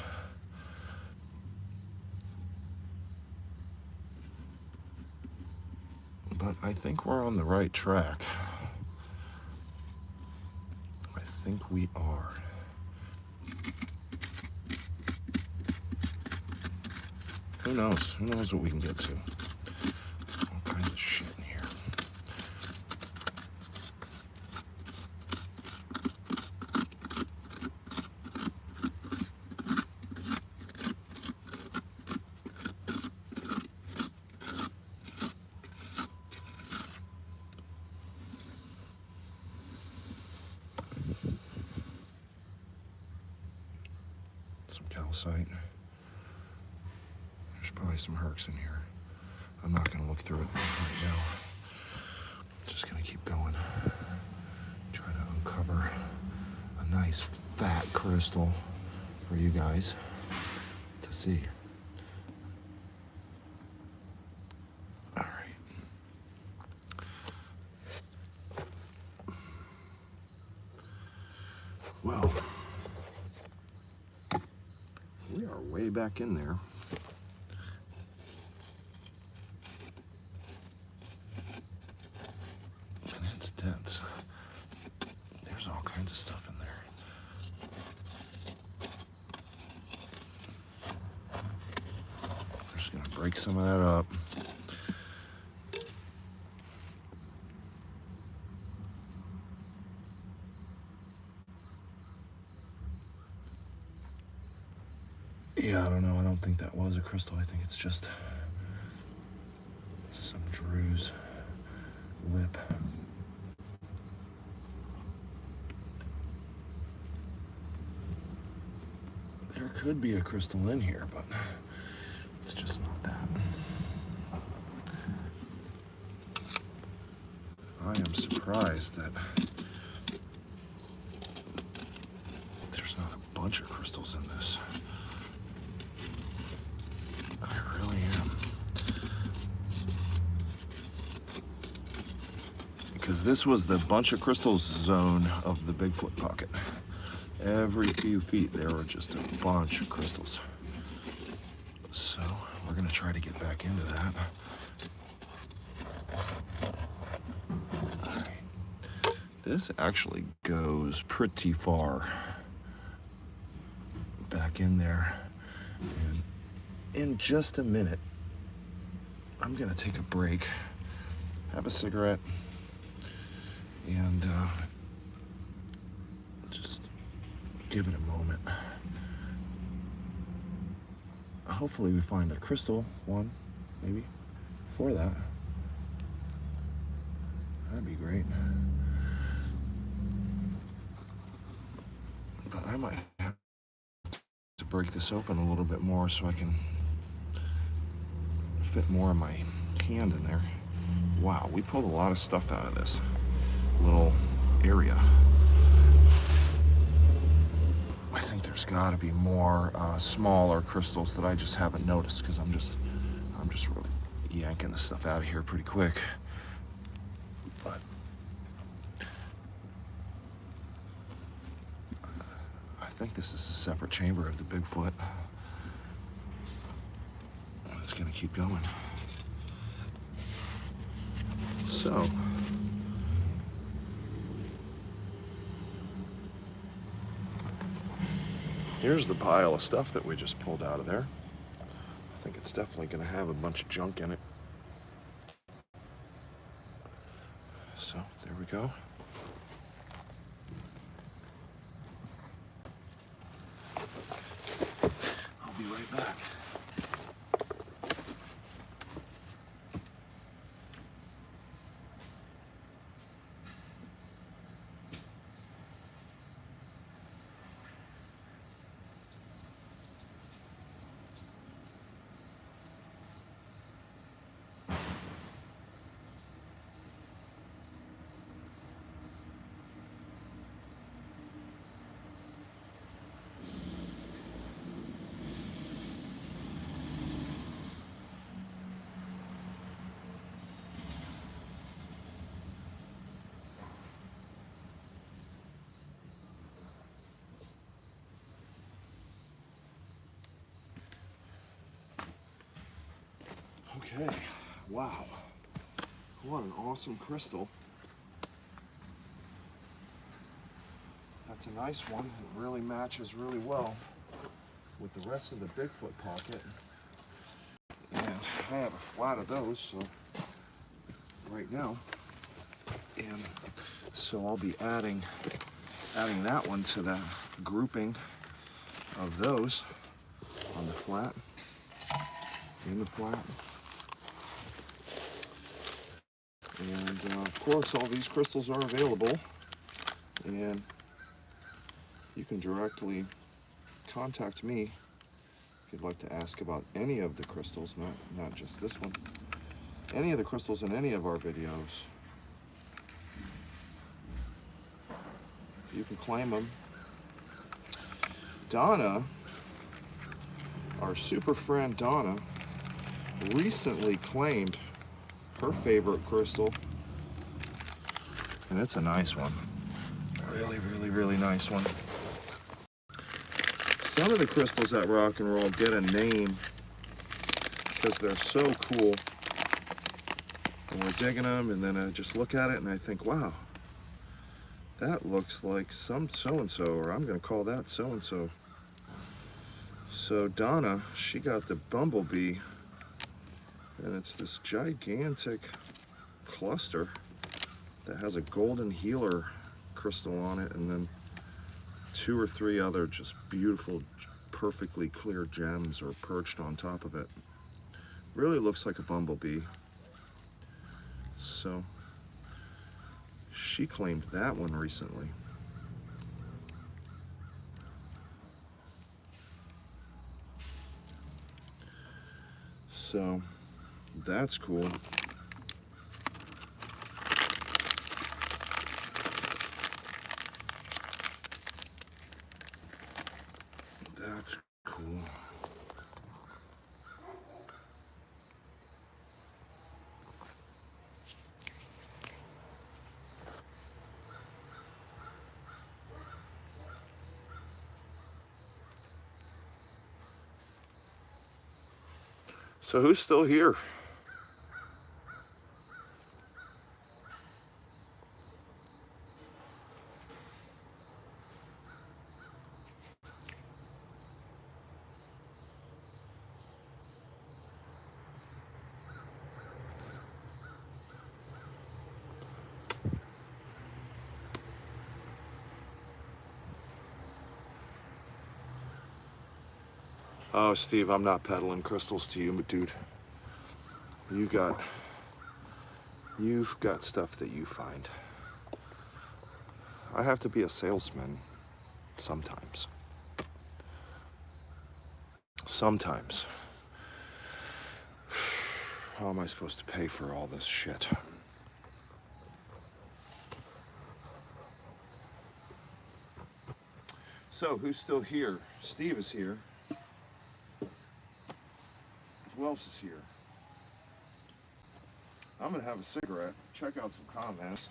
But I think we're on the right track. I think we are. Who knows? Who knows what we can get to? All kinds of shit in here. Some calcite. There's probably some Hercs in here. I'm not gonna look through it right now. Just gonna keep going. Try to uncover a nice fat crystal for you guys to see. All right. Well, we are way back in there. And it's dense. There's all kinds of stuff in there. We're just gonna break some of that up. Yeah, I don't know. I don't think that was a crystal. I think it's just some Drew's lip. There could be a crystal in here, but it's just not that. I am surprised that there's not a bunch of crystals in this. I really am. Because this was the bunch of crystals zone of the Bigfoot pocket. every few feet there are just a bunch of crystals. So we're gonna try to get back into that. All right. This actually goes pretty far back in there. And in just a minute, I'm gonna take a break, have a cigarette, and just give it a moment. Hopefully we find a crystal one, maybe, for that. That'd be great. But I might have to break this open a little bit more so I can fit more of my hand in there. Wow, we pulled a lot of stuff out of this little area. I think there's got to be more smaller crystals that I just haven't noticed because I'm just really yanking the stuff out of here pretty quick. But I think this is a separate chamber of the Bigfoot. It's gonna keep going. So. Here's the pile of stuff that we just pulled out of there. I think it's definitely going to have a bunch of junk in it. So, there we go. I'll be right back. Okay, wow, what an awesome crystal. That's a nice one. It really matches really well with the rest of the Bigfoot pocket. And I have a flat of those, so right now. And so I'll be adding that one to the grouping of those on the flat, in the flat. And of course, all these crystals are available, and you can directly contact me if you'd like to ask about any of the crystals, not just this one. Any of the crystals in any of our videos. You can claim them. Donna, our super friend Donna, recently claimed her favorite crystal, and it's a nice one. Really, really, really nice one. Some of the crystals at Rock and Roll get a name because they're so cool. And we're digging them, and then I just look at it and I think, wow, that looks like some so-and-so, or I'm gonna call that so-and-so. So Donna, she got the Bumblebee, and it's this gigantic cluster that has a golden healer crystal on it, and then 2 or 3 other just beautiful, perfectly clear gems are perched on top of it. Really looks like a bumblebee. So she claimed that one recently. So that's cool. That's cool. So who's still here? Oh, Steve, I'm not peddling crystals to you, but dude, you've got stuff that you find. I have to be a salesman sometimes. Sometimes. How am I supposed to pay for all this shit? So, who's still here? Steve is here. Who else is here? I'm gonna have a cigarette, check out some comments,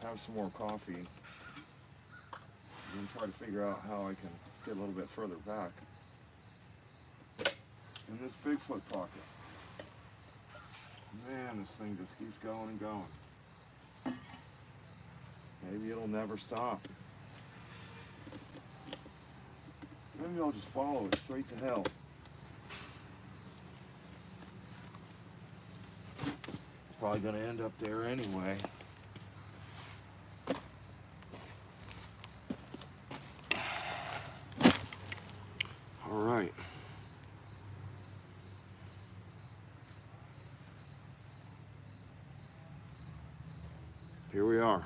have some more coffee, and try to figure out how I can get a little bit further back in this Bigfoot pocket. Man, this thing just keeps going and going. Maybe it'll never stop. Maybe I'll just follow it straight to hell. Probably gonna end up there anyway. All right. Here we are.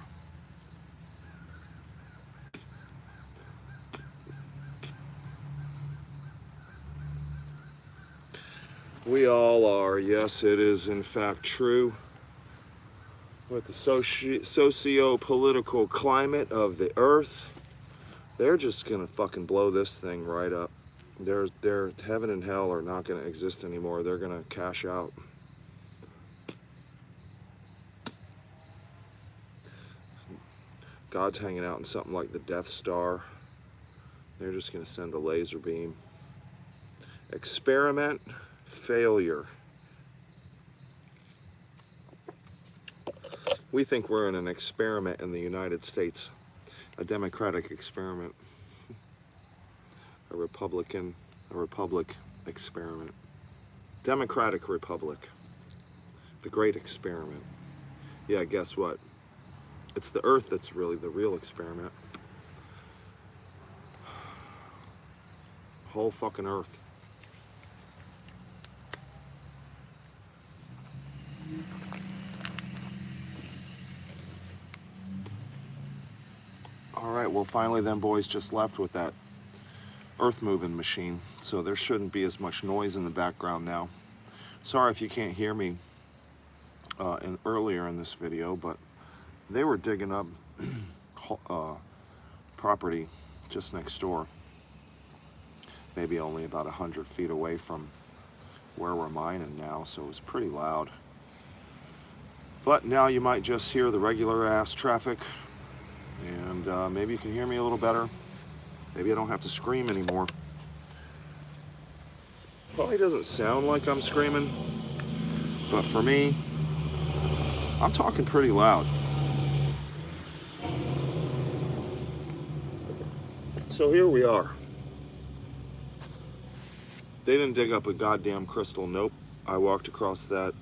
We all are. Yes, it is in fact true. With the socio-political climate of the earth, they're just gonna fucking blow this thing right up. Their heaven and hell are not gonna exist anymore. They're gonna cash out. God's hanging out in something like the Death Star. They're just gonna send a laser beam. Experiment failure. We think we're in an experiment in the United States, a democratic experiment, a republic experiment, democratic republic, the great experiment. Yeah, guess what? It's the earth that's really the real experiment. Whole fucking earth. All right, well, finally them boys just left with that earth moving machine, so there shouldn't be as much noise in the background now. Sorry if you can't hear me earlier in this video, but they were digging up property just next door, maybe only about 100 feet away from where we're mining now, so it was pretty loud. But now you might just hear the regular ass traffic, and maybe you can hear me a little better. Maybe I don't have to scream anymore. Probably doesn't sound like I'm screaming, but for me, I'm talking pretty loud. So here we are. They didn't dig up a goddamn crystal. Nope. I walked across that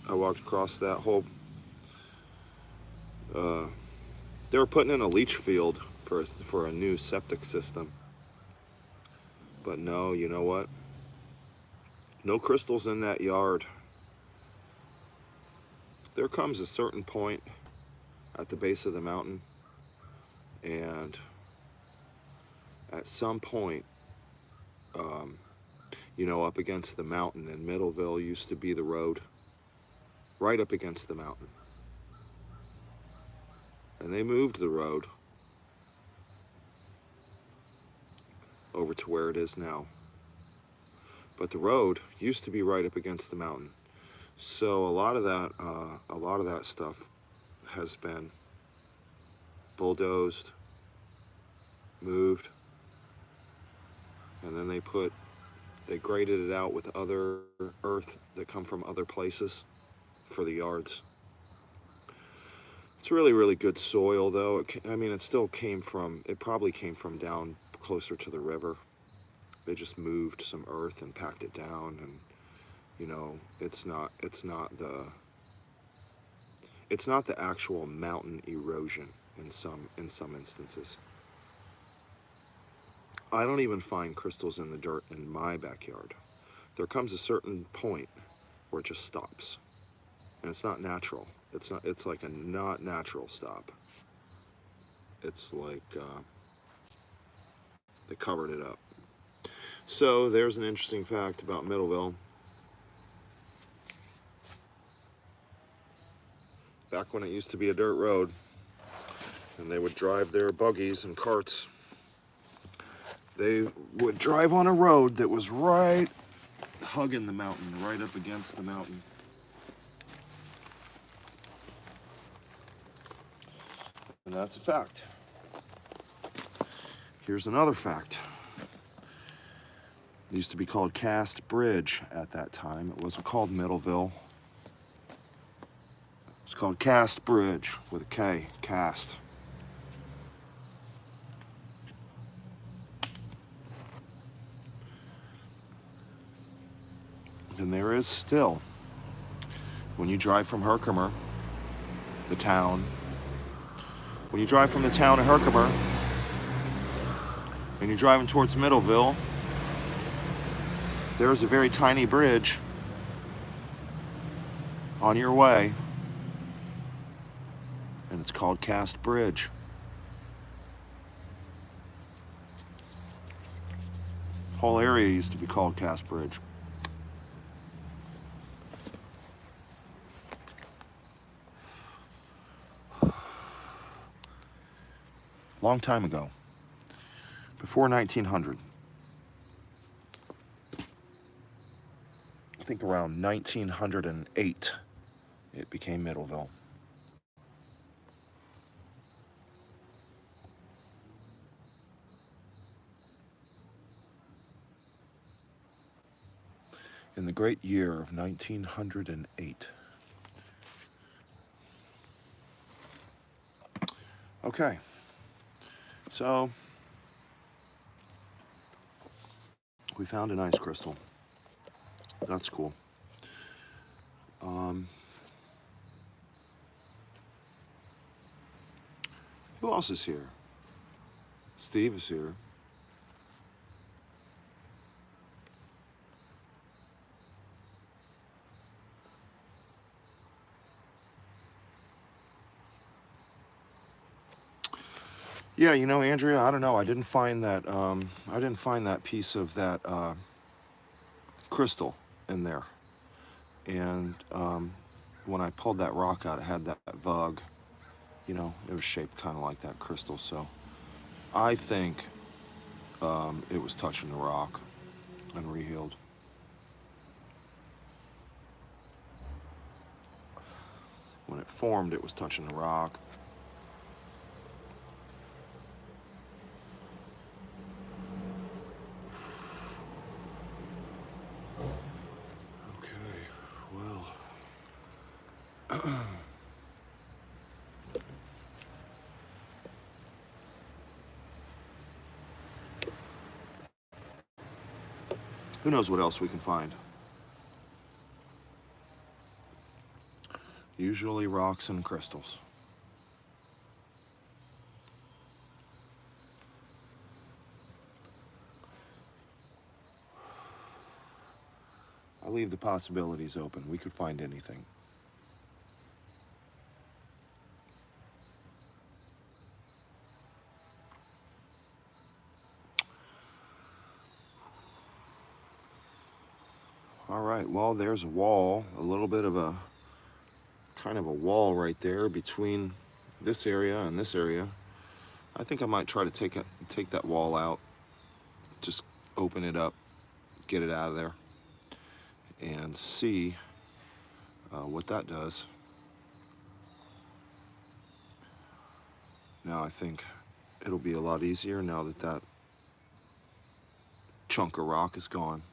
whole they were putting in a leach field for a new septic system. But no, you know what? No crystals in that yard. There comes a certain point at the base of the mountain, and at some point, you know, up against the mountain, and Middleville used to be the road, right up against the mountain. And they moved the road over to where it is now. But the road used to be right up against the mountain. So a lot of that stuff has been bulldozed, moved, and then they put They graded it out with other earth that come from other places for the yards. It's really, really good soil, though. I mean, it probably came from down closer to the river. They just moved some earth and packed it down, and you know, it's not the actual mountain erosion in some instances. I don't even find crystals in the dirt in my backyard. There comes a certain point where it just stops, and it's not natural. It's like a not natural stop. It's like they covered it up. So there's an interesting fact about Middleville. Back when it used to be a dirt road, and they would drive their buggies and carts, they would drive on a road that was right hugging the mountain, right up against the mountain. And that's a fact. Here's another fact. It used to be called Cast Bridge at that time. It wasn't called Middleville. It was called Cast Bridge with a K, Cast. And there is still, when you drive from Herkimer, the town, when you drive from the town of Herkimer and you're driving towards Middleville, there's a very tiny bridge on your way, and it's called Cast Bridge. The whole area used to be called Cast Bridge. Long time ago, before 1900. I think around 1908, it became Middleville. In the great year of 1908. Okay, so we found an ice crystal. That's cool. Who else is here? Steve is here. Yeah, you know, Andrea, I don't know. I didn't find that. I didn't find that piece of that crystal in there. And when I pulled that rock out, it had that vug. You know, it was shaped kind of like that crystal. So I think it was touching the rock and rehealed. When it formed, it was touching the rock. Okay, well. Who knows what else we can find? Usually rocks and crystals. I leave the possibilities open. We could find anything. All right, well, there's a wall, a little bit of a kind of a wall right there between this area and this area. I think I might try to take that wall out, just open it up, get it out of there, and see what that does. Now I think it'll be a lot easier now that that chunk of rock is gone.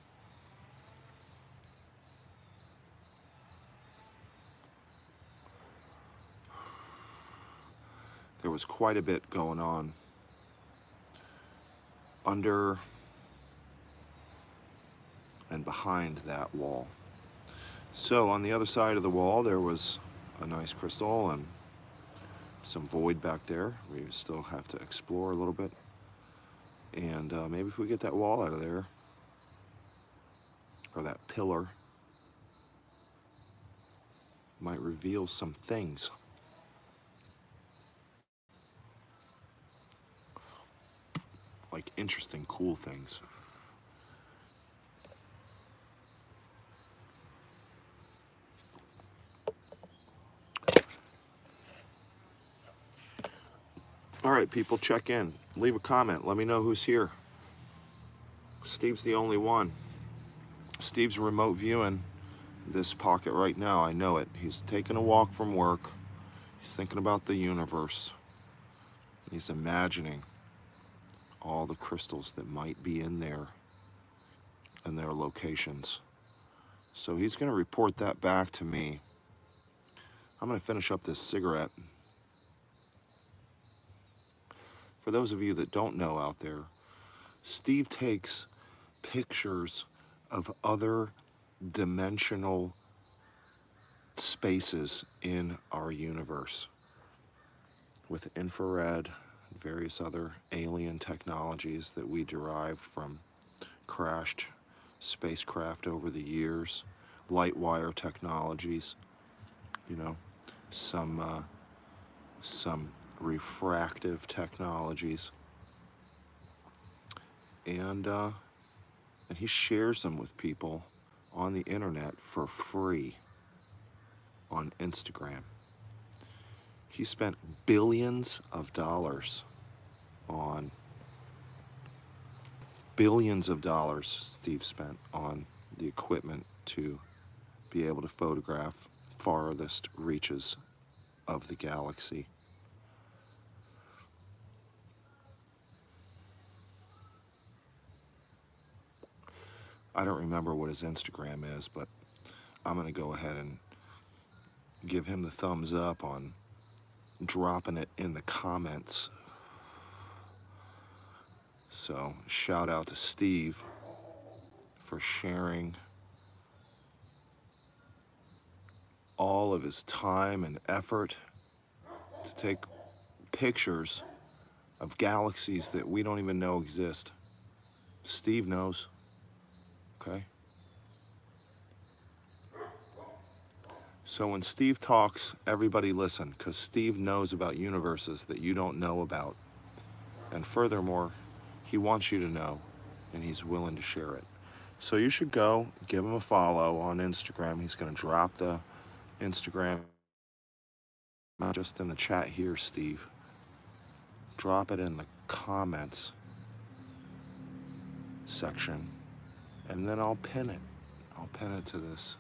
there was quite a bit going on under and behind that wall. So on the other side of the wall, there was a nice crystal and some void back there. We still have to explore a little bit. And maybe if we get that wall out of there, or that pillar, might reveal some things. Like interesting, cool things. All right, people, check in. Leave a comment. Let me know who's here. Steve's the only one. Steve's remote viewing this pocket right now. I know it. He's taking a walk from work. He's thinking about the universe. He's imagining all the crystals that might be in there and their locations. So he's going to report that back to me. I'm going to finish up this cigarette. For those of you that don't know out there, Steve takes pictures of other dimensional spaces in our universe with infrared and various other alien technologies that we derived from crashed spacecraft over the years, light wire technologies, you know, some refractive technologies, and he shares them with people on the internet for free on Instagram. He spent billions of dollars Steve spent on the equipment to be able to photograph farthest reaches of the galaxy. I don't remember what his Instagram is, but I'm going to go ahead and give him the thumbs up on dropping it in the comments. So shout out to Steve for sharing all of his time and effort to take pictures of galaxies that we don't even know exist. Steve knows, okay? So when Steve talks, everybody listen, because Steve knows about universes that you don't know about. And furthermore, he wants you to know, and he's willing to share it. So you should go, give him a follow on Instagram. He's going to drop the Instagram just in the chat here, Steve. Drop it in the comments section, and then I'll pin it. I'll pin it to this.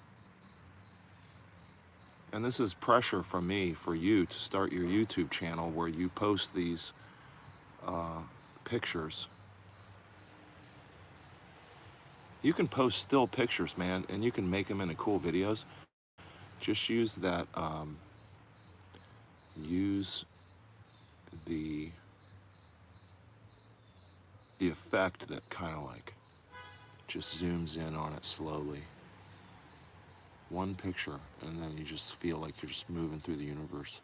And this is pressure from me for you to start your YouTube channel where you post these pictures. You can post still pictures, man, and you can make them into cool videos. Just use that, use the effect that kind of like just zooms in on it slowly. One picture, and then you just feel like you're just moving through the universe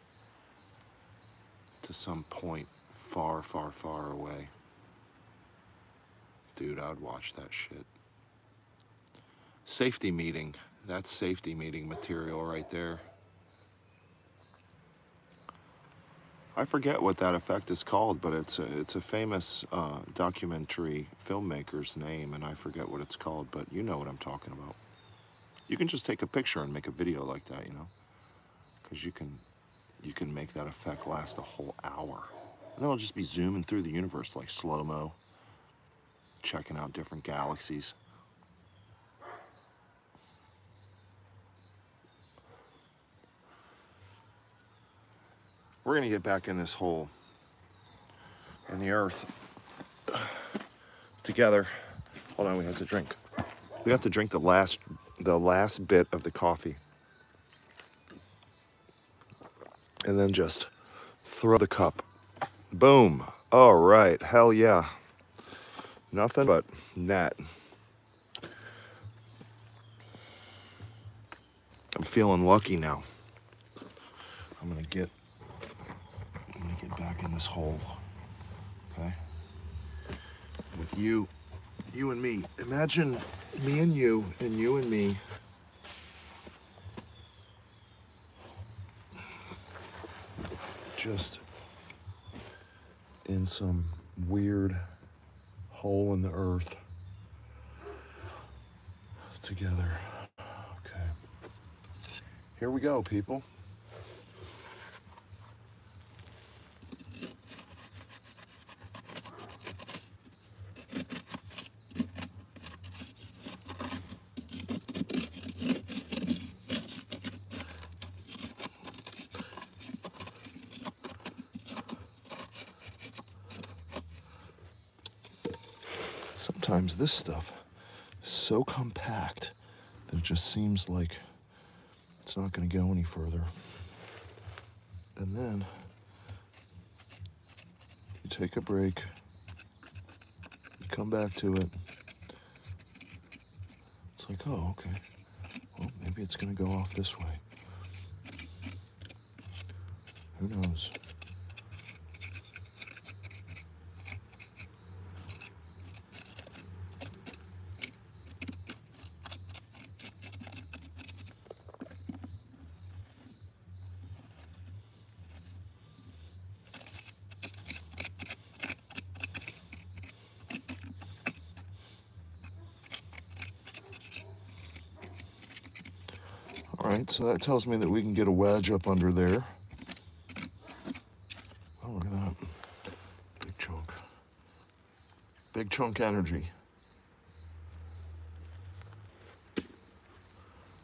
to some point far, far, far away. Dude, I'd watch that shit. Safety meeting. That's safety meeting material right there. I forget what that effect is called, but it's a famous documentary filmmaker's name, and I forget what it's called, but you know what I'm talking about. You can just take a picture and make a video like that, you know, because you can make that effect last a whole hour, and it'll just be zooming through the universe like slow-mo, checking out different galaxies. We're gonna get back in this hole in the earth together. Hold on, we have to drink. We have to drink the last bit of the coffee, and then just throw the cup Boom. All right, hell yeah. Nothing but net. I'm feeling lucky now. I'm gonna get back in this hole, okay? With you and me. Imagine me and you and me. Just in some weird hole in the earth together. Okay. Here we go, people. Sometimes this stuff is so compact that it just seems like it's not going to go any further. And then you take a break, you come back to it. It's like, oh, okay. Well, maybe it's going to go off this way. Who knows? All right, so that tells me that we can get a wedge up under there. Oh, look at that. Big chunk. Big chunk energy.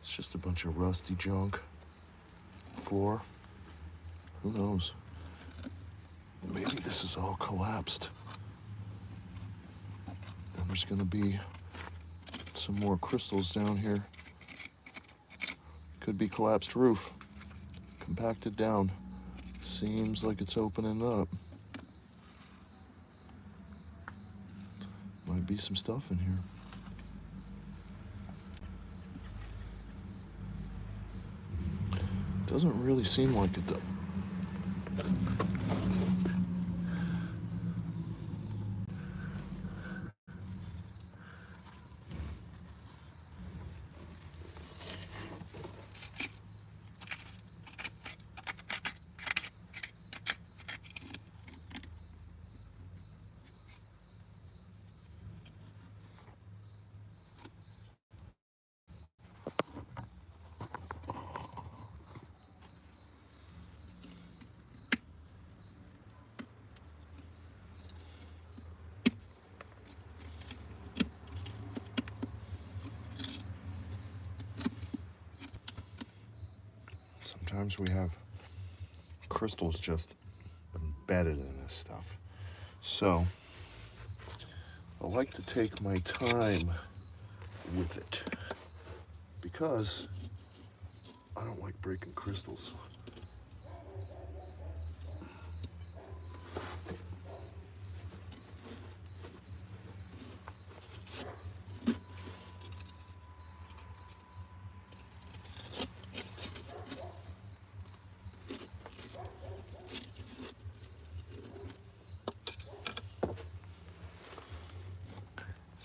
It's just a bunch of rusty junk. Floor. Who knows? Maybe this is all collapsed. And there's gonna be some more crystals down here. Could be collapsed roof. Compacted down. Seems like it's opening up. Might be some stuff in here. Doesn't really seem like it though. Sometimes we have crystals just embedded in this stuff. So I like to take my time with it because I don't like breaking crystals.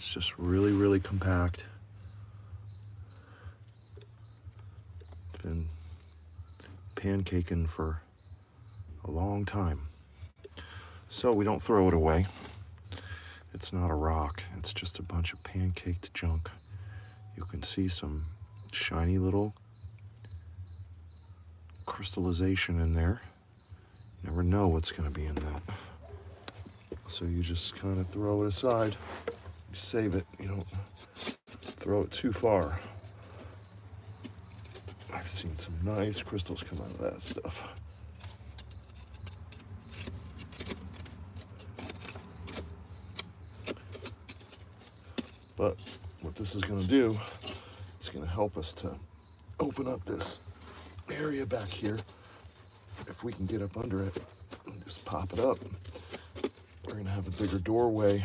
It's just really, really compact. It's been pancaking for a long time. So we don't throw it away. It's not a rock. It's just a bunch of pancaked junk. You can see some shiny little crystallization in there. You never know what's going to be in that. So you just kind of throw it aside. You save it. You don't throw it too far. I've seen some nice crystals come out of that stuff. But what this is going to do, it's going to help us to open up this area back here. If we can get up under it and just pop it up, We're gonna have a bigger doorway.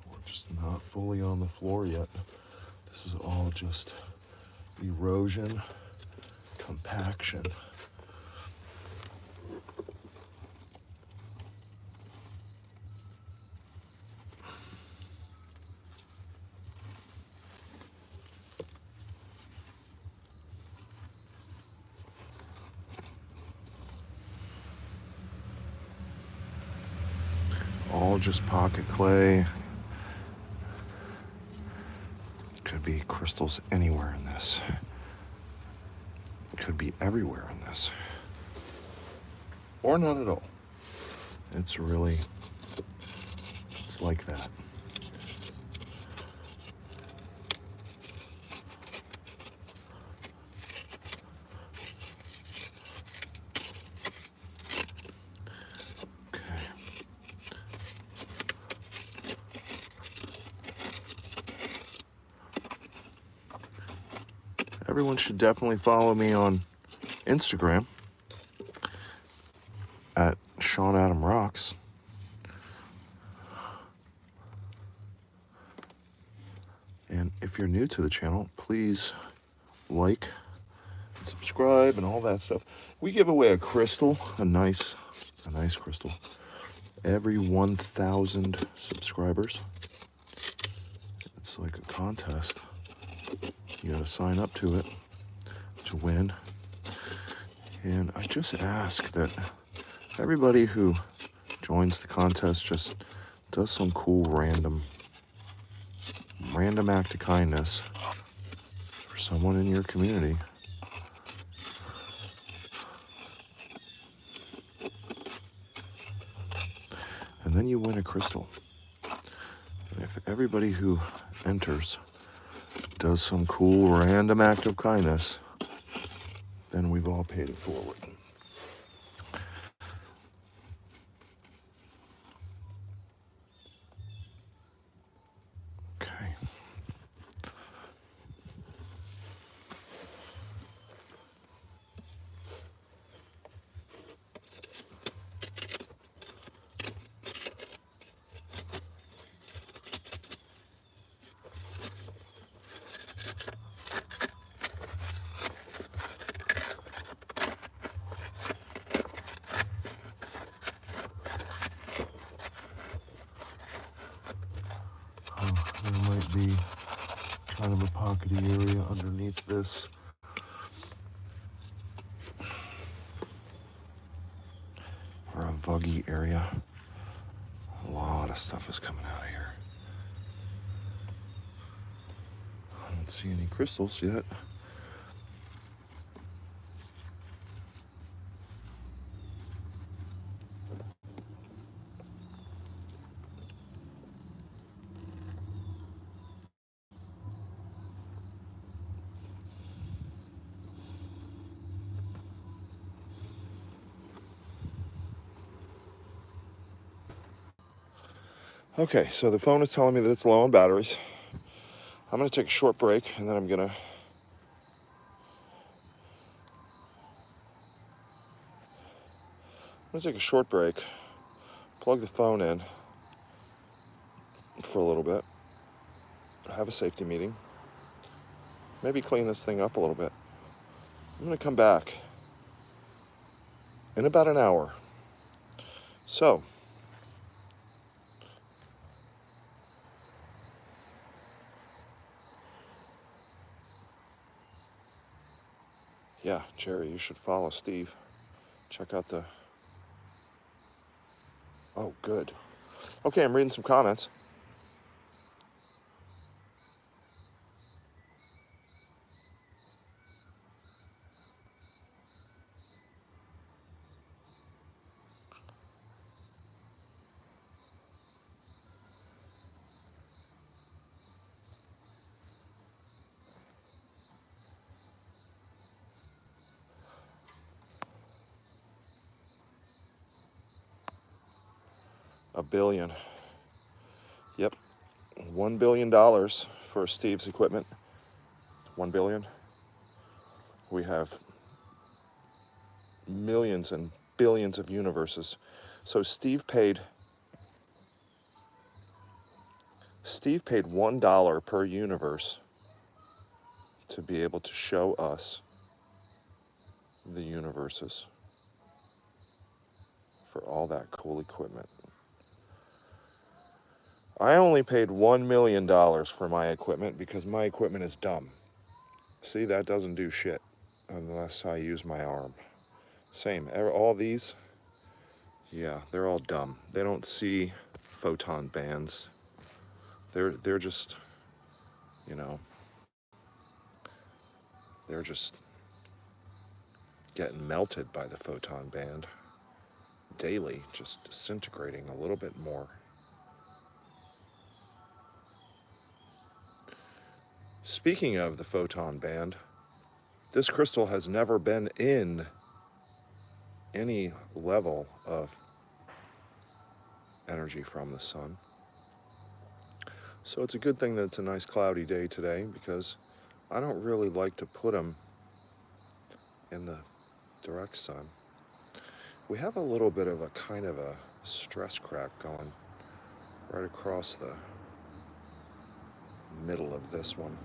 We're just not fully on the floor yet. This is all just erosion, compaction. All just pocket clay. Could be crystals anywhere in this. Could be everywhere in this. Or not at all. It's really, it's like that. Everyone should definitely follow me on Instagram at WROX. And if you're new to the channel, please like, subscribe, and all that stuff. We give away a crystal, a nice crystal, every 1,000 subscribers. It's like a contest. You gotta sign up to it to win. And I just ask that everybody who joins the contest just does some cool random act of kindness for someone in your community. And then you win a crystal. And if everybody who enters does some cool random act of kindness, then we've all paid it forward. Okay. There might be kind of a pockety area underneath this. Or a vuggy area. A lot of stuff is coming out of here. I don't see any crystals yet. Okay, so the phone is telling me that it's low on batteries. I'm gonna take a short break and then I'm gonna take a short break, plug the phone in for a little bit, have a safety meeting, maybe clean this thing up a little bit. I'm gonna come back in about an hour. So, yeah, Jerry, you should follow Steve. Check out the... Oh, good. Okay, I'm reading some comments. $1 billion. Yep. $1 billion for Steve's equipment. 1 billion. We have millions and billions of universes. So Steve paid $1 per universe to be able to show us the universes for all that cool equipment. I only paid $1 million for my equipment because my equipment is dumb. See, that doesn't do shit unless I use my arm. Same, all these, yeah, they're all dumb. They don't see photon bands. They're just, you know, they're just getting melted by the photon band daily, just disintegrating a little bit more. Speaking of the photon band, this crystal has never been in any level of energy from the sun. So it's a good thing that it's a nice cloudy day today, because I don't really like to put them in the direct sun. We have a little bit of a kind of a stress crack going right across the middle of this one.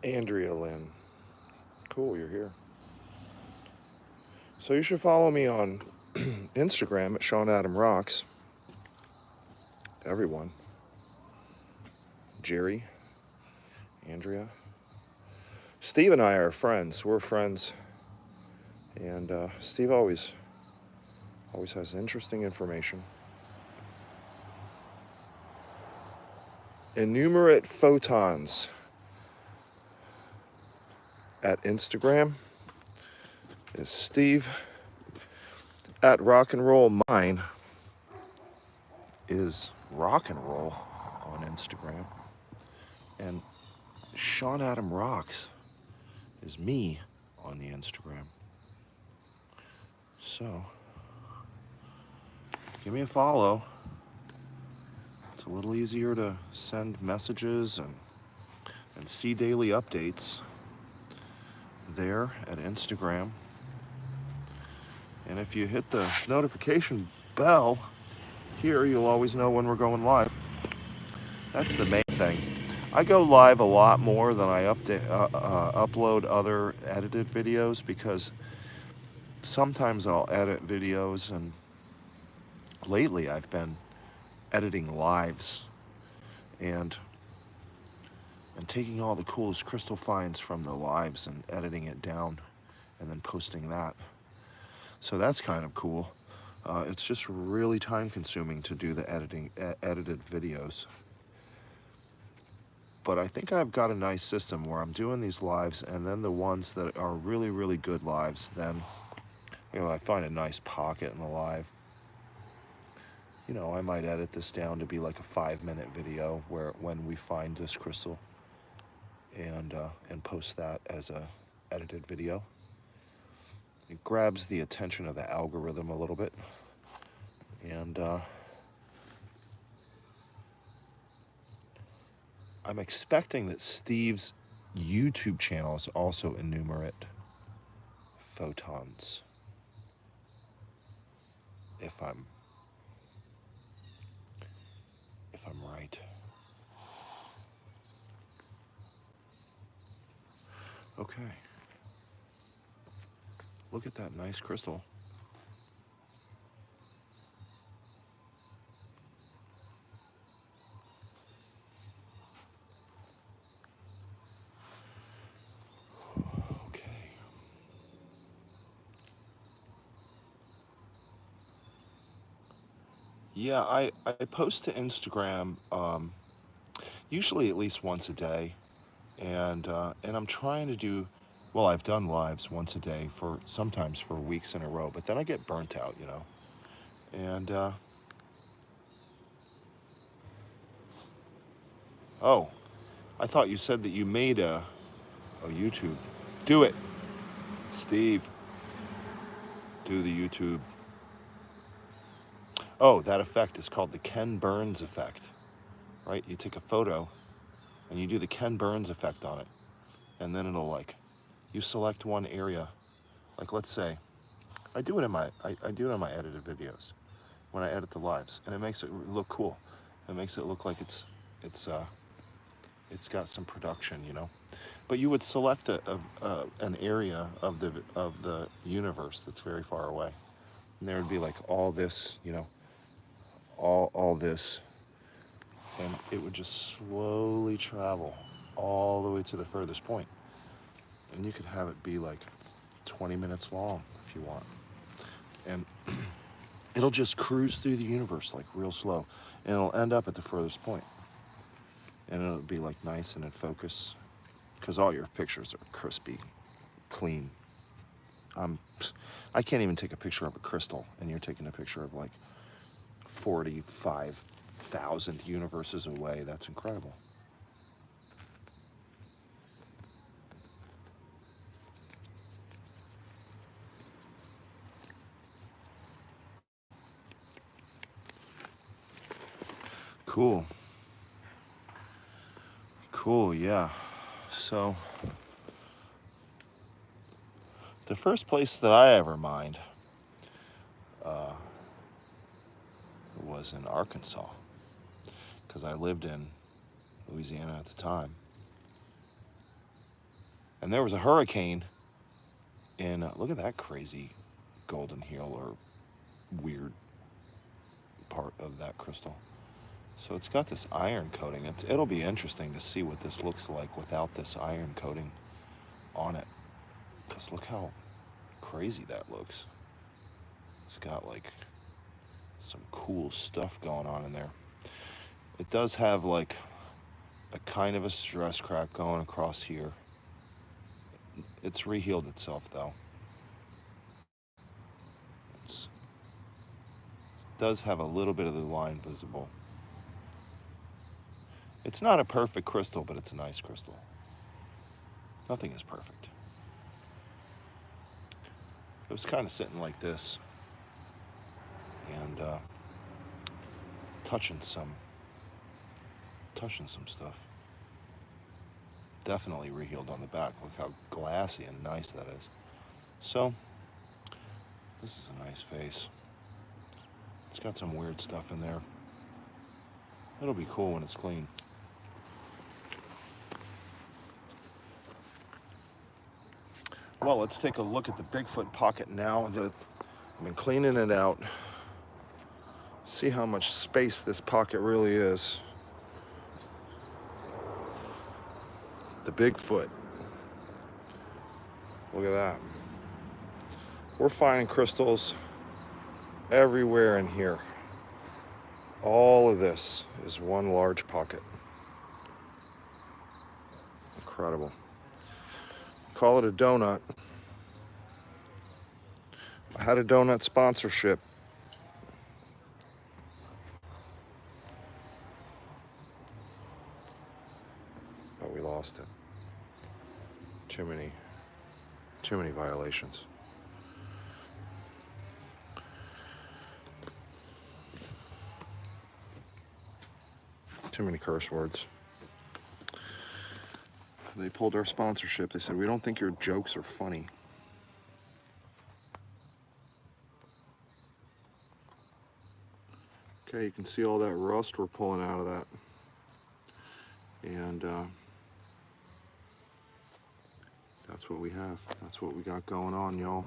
Andrea Lynn, cool, you're here. So you should follow me on Instagram at WROX. Everyone. Jerry, Andrea. Steve and I are friends. We're friends. And Steve always has interesting information. Enumerate photons at Instagram is Steve. At rock and roll, mine is rock and roll on Instagram. And Sean Adam Rocks is me on the Instagram. So give me a follow. It's a little easier to send messages and see daily updates there at Instagram. And if you hit the notification bell here, you'll always know when we're going live. That's the main thing. I go live a lot more than I upload other edited videos, because sometimes I'll edit videos, and lately I've been editing lives and taking all the coolest crystal finds from the lives and editing it down and then posting that. So that's kind of cool. It's just really time consuming to do the edited videos. But I think I've got a nice system where I'm doing these lives, and then the ones that are really, really good lives, then, you know, I find a nice pocket in the live. You know, I might edit this down to be like a 5-minute video when we find this crystal, and post that as a edited video. It grabs the attention of the algorithm a little bit, and I'm expecting that Steve's YouTube channel is also enumerate photons, if I'm right. Okay. Look at that nice crystal. Okay. Yeah, I post to Instagram usually at least once a day, and I'm trying to do, well, I've done lives once a day sometimes for weeks in a row, but then I get burnt out, you know. And oh, I thought you said that you made a YouTube. Do it. Steve, do the YouTube. Oh, that effect is called the Ken Burns effect, right? You take a photo and you do the Ken Burns effect on it, and then it'll like, you select one area, like let's say, I do it in my edited videos when I edit the lives, and it makes it look cool. It makes it look like it's got some production, you know. But you would select an area of the universe that's very far away, and there would be like all this, you know, all this, and it would just slowly travel all the way to the furthest point, and you could have it be like 20 minutes long if you want, and it'll just cruise through the universe like real slow, and it'll end up at the furthest point, and it'll be like nice and in focus, because all your pictures are crispy, clean. I can't even take a picture of a crystal, and you're taking a picture of like 45,000 universes away. That's incredible. Cool. Cool, yeah. So, the first place that I ever mined was in Arkansas, because I lived in Louisiana at the time. And there was a hurricane in, look at that crazy golden heel or weird part of that crystal. So it's got this iron coating. It'll be interesting to see what this looks like without this iron coating on it. Because look how crazy that looks. It's got like some cool stuff going on in there. It does have like a kind of a stress crack going across here. It's rehealed itself though. It does have a little bit of the line visible. It's not a perfect crystal, but it's a nice crystal. Nothing is perfect. It was kind of sitting like this and touching some stuff. Definitely rehealed on the back. Look how glassy and nice that is. So, this is a nice face. It's got some weird stuff in there. It'll be cool when it's clean. Well, let's take a look at the Bigfoot pocket now that I've been cleaning it out. See how much space this pocket really is. The Bigfoot. Look at that. We're finding crystals everywhere in here. All of this is one large pocket. Incredible. Call it a donut. I had a donut sponsorship. But we lost it. Too many violations. Too many curse words. They pulled our sponsorship. They said, we don't think your jokes are funny. Okay, you can see all that rust we're pulling out of that. And that's what we have. That's what we got going on, y'all.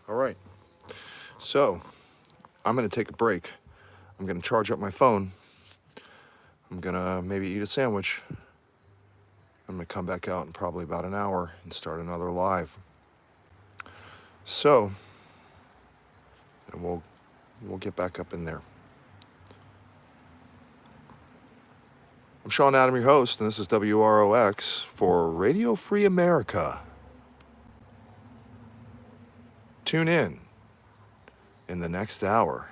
All right. So, I'm going to take a break. I'm going to charge up my phone. I'm going to maybe eat a sandwich. I'm going to come back out in probably about an hour and start another live. So, and we'll get back up in there. I'm Sean Adam, your host, and this is WROX for Radio Free America. Tune in the next hour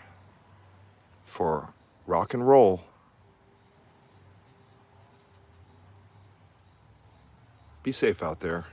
for rock and roll Be safe out there.